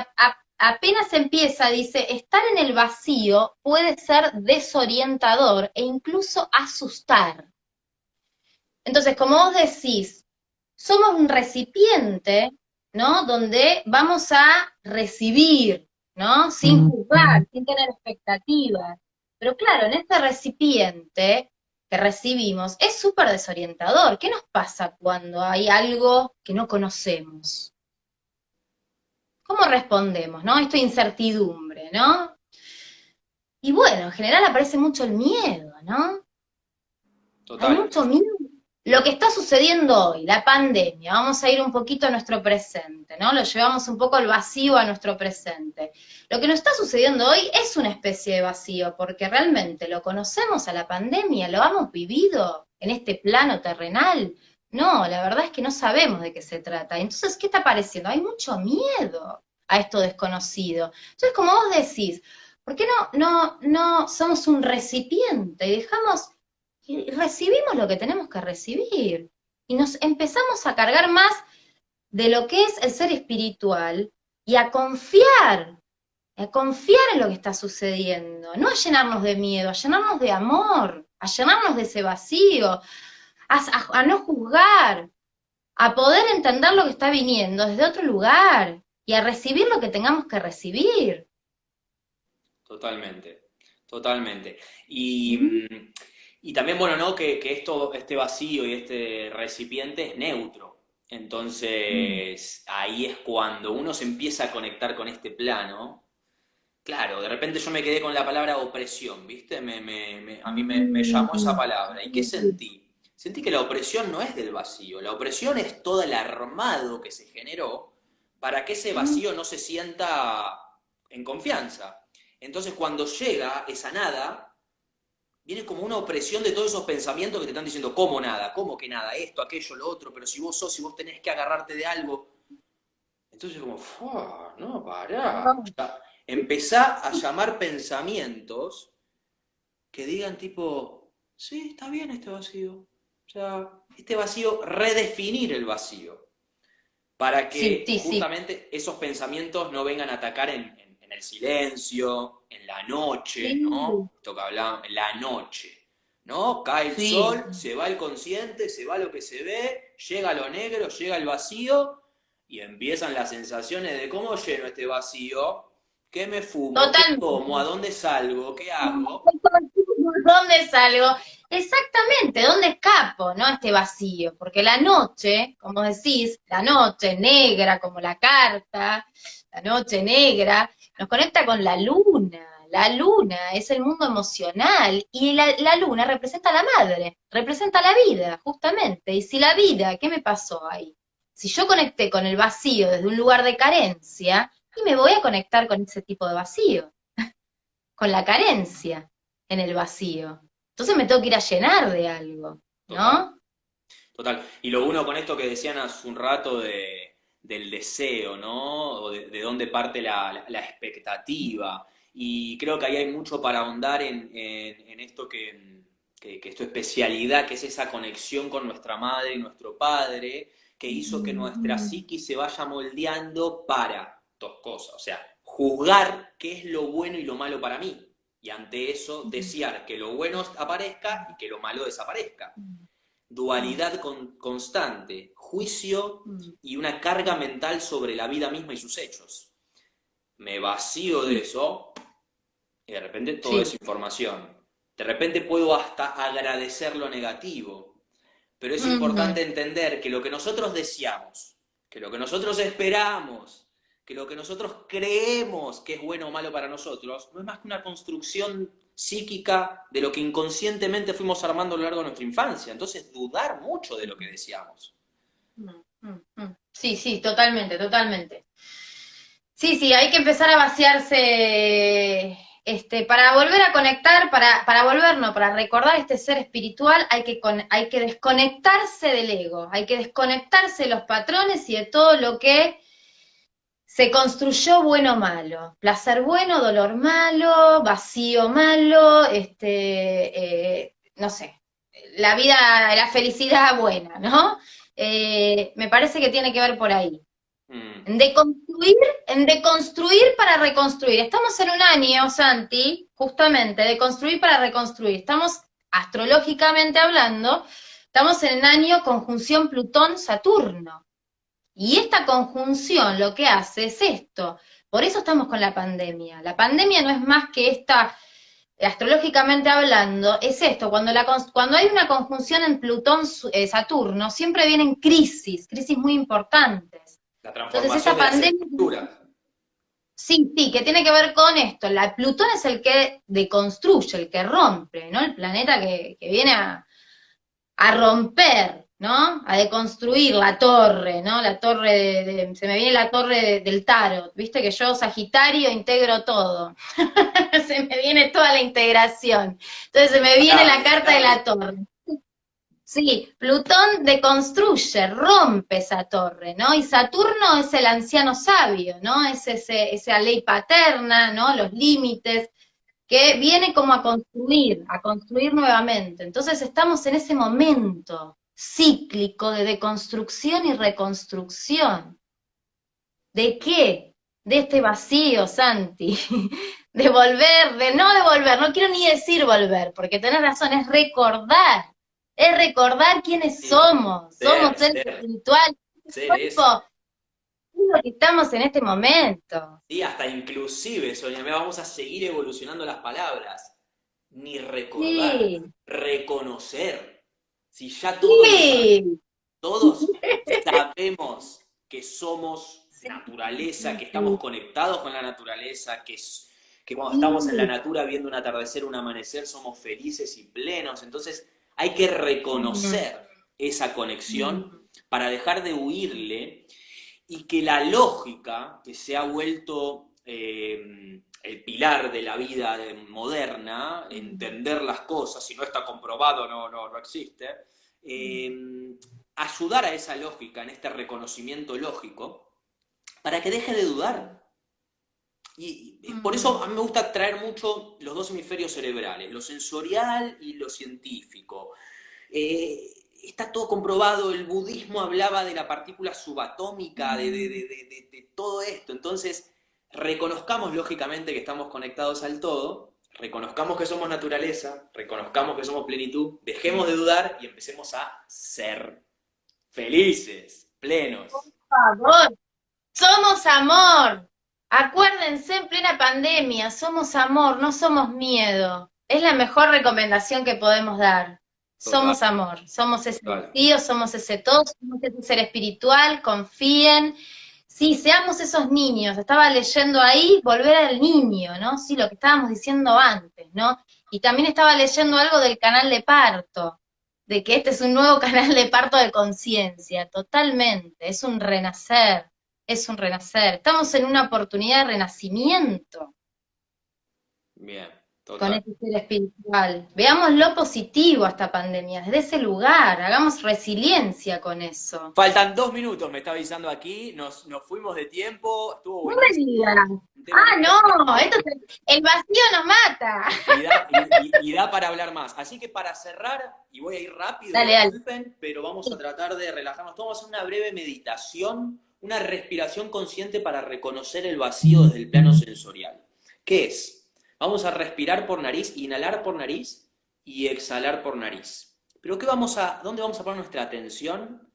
apenas empieza, dice, estar en el vacío puede ser desorientador e incluso asustar. Entonces, como vos decís, somos un recipiente, ¿no? Donde vamos a recibir, ¿no? Sin juzgar, sin tener expectativas. Pero claro, en este recipiente que recibimos es súper desorientador. ¿Qué nos pasa cuando hay algo que no conocemos? ¿Cómo respondemos, no? Esto de incertidumbre, ¿no? Y bueno, en general aparece mucho el miedo, ¿no? Hay Total. mucho miedo. Lo que está sucediendo hoy, la pandemia, vamos a ir un poquito a nuestro presente, ¿no? Lo llevamos un poco al vacío a nuestro presente. Lo que nos está sucediendo hoy es una especie de vacío, porque realmente lo conocemos a la pandemia, lo hemos vivido en este plano terrenal. No, la verdad es que no sabemos de qué se trata. Entonces, ¿qué está apareciendo? Hay mucho miedo a esto desconocido. Entonces, como vos decís, ¿por qué no somos un recipiente y dejamos y recibimos lo que tenemos que recibir? Y nos empezamos a cargar más de lo que es el ser espiritual y a confiar en lo que está sucediendo, no a llenarnos de miedo, a llenarnos de amor, a llenarnos de ese vacío, a no juzgar, a poder entender lo que está viniendo desde otro lugar y a recibir lo que tengamos que recibir. Totalmente, totalmente. Y también, bueno, ¿no? Que esto, este vacío y este recipiente es neutro. Entonces, ahí es cuando uno se empieza a conectar con este plano. Claro, de repente yo me quedé con la palabra opresión, ¿viste? A mí me llamó esa palabra. ¿Y qué sentí? Sentí que la opresión no es del vacío, la opresión es todo el armado que se generó para que ese vacío no se sienta en confianza. Entonces cuando llega esa nada, viene como una opresión de todos esos pensamientos que te están diciendo, ¿cómo nada? ¿Cómo que nada? Esto, aquello, lo otro, pero si vos sos, si vos tenés que agarrarte de algo. Entonces como, no, pará. O sea, empezá a llamar pensamientos que digan tipo, sí, está bien este vacío. O sea, este vacío, redefinir el vacío, para Sí, que sí, sí. justamente esos pensamientos no vengan a atacar en el silencio, en la noche, Sí, ¿no? Esto que hablábamos, en la noche, ¿no? Cae el sí. sol, se va el consciente, se va lo que se ve, llega lo negro, llega el vacío y empiezan las sensaciones de cómo lleno este vacío, qué me fumo, qué Totalmente. como, a dónde salgo, qué hago. ¿Dónde salgo? Exactamente, ¿dónde escapo, no? Este vacío, porque la noche, como decís, la noche negra, como la carta, la noche negra, nos conecta con la luna. La luna es el mundo emocional y la luna representa a la madre, representa la vida, justamente. Y si la vida, ¿qué me pasó ahí? Si yo conecté con el vacío desde un lugar de carencia, y me voy a conectar con ese tipo de vacío, con la carencia en el vacío. Entonces me tengo que ir a llenar de algo, Total. ¿no? Total. Y lo uno con esto que decían hace un rato del deseo, ¿no? O de dónde parte la expectativa. Y creo que ahí hay mucho para ahondar en esto que es tu especialidad, que es esa conexión con nuestra madre y nuestro padre, que hizo que nuestra psiquis se vaya moldeando para dos cosas. O sea, juzgar qué es lo bueno y lo malo para mí. Y ante eso, desear que lo bueno aparezca y que lo malo desaparezca. Dualidad constante, juicio y una carga mental sobre la vida misma y sus hechos. Me vacío de eso y de repente todo es Sí. información. De repente puedo hasta agradecer lo negativo, pero es Ujú. importante entender que lo que nosotros deseamos, que lo que nosotros esperamos, que lo que nosotros creemos que es bueno o malo para nosotros, no es más que una construcción psíquica de lo que inconscientemente fuimos armando a lo largo de nuestra infancia. Entonces, dudar mucho de lo que deseamos. Sí, sí, totalmente, totalmente. Sí, sí, hay que empezar a vaciarse, para volver a conectar, para volver, no, para recordar este ser espiritual, hay que desconectarse del ego, hay que desconectarse de los patrones y de todo lo que se construyó bueno o malo, placer bueno, dolor malo, vacío malo, no sé, la vida, la felicidad buena, ¿no? Me parece que tiene que ver por ahí. Mm. En deconstruir para reconstruir. Estamos en un año, Santi, justamente, de construir para reconstruir. Estamos, astrológicamente hablando, estamos en el año conjunción Plutón-Saturno. Y esta conjunción lo que hace es esto. Por eso estamos con la pandemia. La pandemia no es más que esta, astrológicamente hablando, es esto. Cuando hay una conjunción en Plutón-Saturno, siempre vienen crisis muy importantes. La Entonces, transformación esta de las pandemia, estructuras. sí, sí, que tiene que ver con esto. Plutón es el que deconstruye, el que rompe, ¿no? El planeta que viene a romper, ¿no? A deconstruir la torre, ¿no? La torre se me viene la torre del tarot, viste que yo, Sagitario, integro todo. Se me viene toda la integración. Entonces se me viene la carta de la torre. Sí, Plutón deconstruye, rompe esa torre, ¿no? Y Saturno es el anciano sabio, ¿no? Es esa ley paterna, ¿no? Los límites, que viene como a construir nuevamente. Entonces estamos en ese momento cíclico de deconstrucción y reconstrucción. ¿De qué? De este vacío, Santi. De volver, de no devolver, no quiero ni decir volver, porque tenés razón, es recordar quiénes Sí. somos, somos seres Ser, espirituales, ser cuerpo, eso. es lo que estamos en este momento. Sí, hasta inclusive, Sonia, vamos a seguir evolucionando las palabras. Ni recordar, Sí, reconocer. Si ya todos lo sabemos, sí, todos sabemos que somos sí, naturaleza, sí, que estamos sí. conectados con la naturaleza, que cuando estamos en la Sí. natura viendo un atardecer, un amanecer, somos felices y plenos. Entonces hay que Mm, reconocer esa mm, conexión para dejar de huirle y que la lógica, que se ha vuelto el pilar de la vida moderna, entender las cosas, si no está comprobado no existe, mm, ayudar a esa lógica en este reconocimiento lógico para que deje de dudar. Y por eso mm, a mí me gusta traer mucho los dos hemisferios cerebrales, lo sensorial y lo científico. Eh, Está todo comprobado, el budismo hablaba de la partícula subatómica, mm. de todo esto. Entonces, reconozcamos lógicamente que estamos conectados al todo, reconozcamos que somos naturaleza, reconozcamos que somos plenitud, dejemos de dudar y empecemos a ser felices, plenos. Por favor, somos amor. Acuérdense en plena pandemia, somos amor, no somos miedo. Es la mejor recomendación que podemos dar. Total, Somos amor, somos ese total. vacío, somos ese todo, somos ese ser espiritual, confíen. Sí, seamos esos niños. Estaba leyendo ahí volver al niño, ¿no? Sí, lo que estábamos diciendo antes, ¿no? Y también estaba leyendo algo del canal de parto, de que este es un nuevo canal de parto de conciencia, totalmente, es un renacer, es un renacer. Estamos en una oportunidad de renacimiento Bien, con total. este ser espiritual. Veamos lo positivo a esta pandemia, desde ese lugar, hagamos resiliencia con eso. Faltan 2 minutos, me está avisando aquí, nos fuimos de tiempo, estuvo No me buenísimo, digas. un tema muy Ah, no, interesante. esto es el vacío nos mata. Y da para hablar más. Así que para cerrar, y voy a ir rápido, Dale, dale. disculpen, pero vamos a tratar de relajarnos. Vamos a hacer una breve meditación, una respiración consciente para reconocer el vacío desde el plano sensorial. ¿Qué es? Vamos a respirar por nariz, inhalar por nariz y exhalar por nariz. Pero ¿dónde vamos a poner nuestra atención?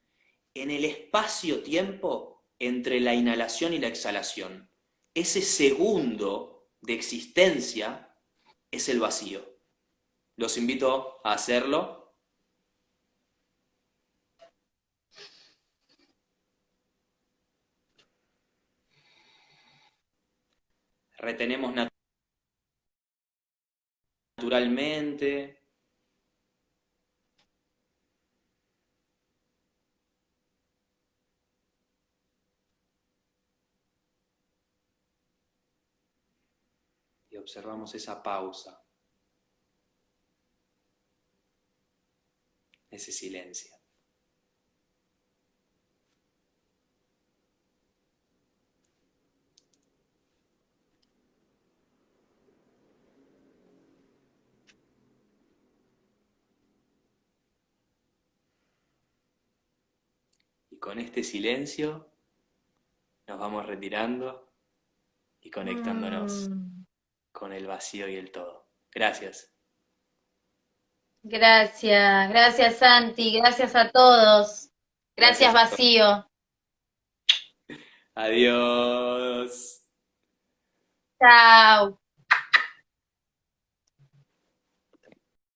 En el espacio-tiempo entre la inhalación y la exhalación. Ese segundo de existencia es el vacío. Los invito a hacerlo. Retenemos naturalmente y observamos esa pausa, ese silencio. Y con este silencio nos vamos retirando y conectándonos Mm, con el vacío y el todo. Gracias. gracias, gracias Santi, gracias a todos. Gracias Gracias a todos. Vacío. Adiós. Chao.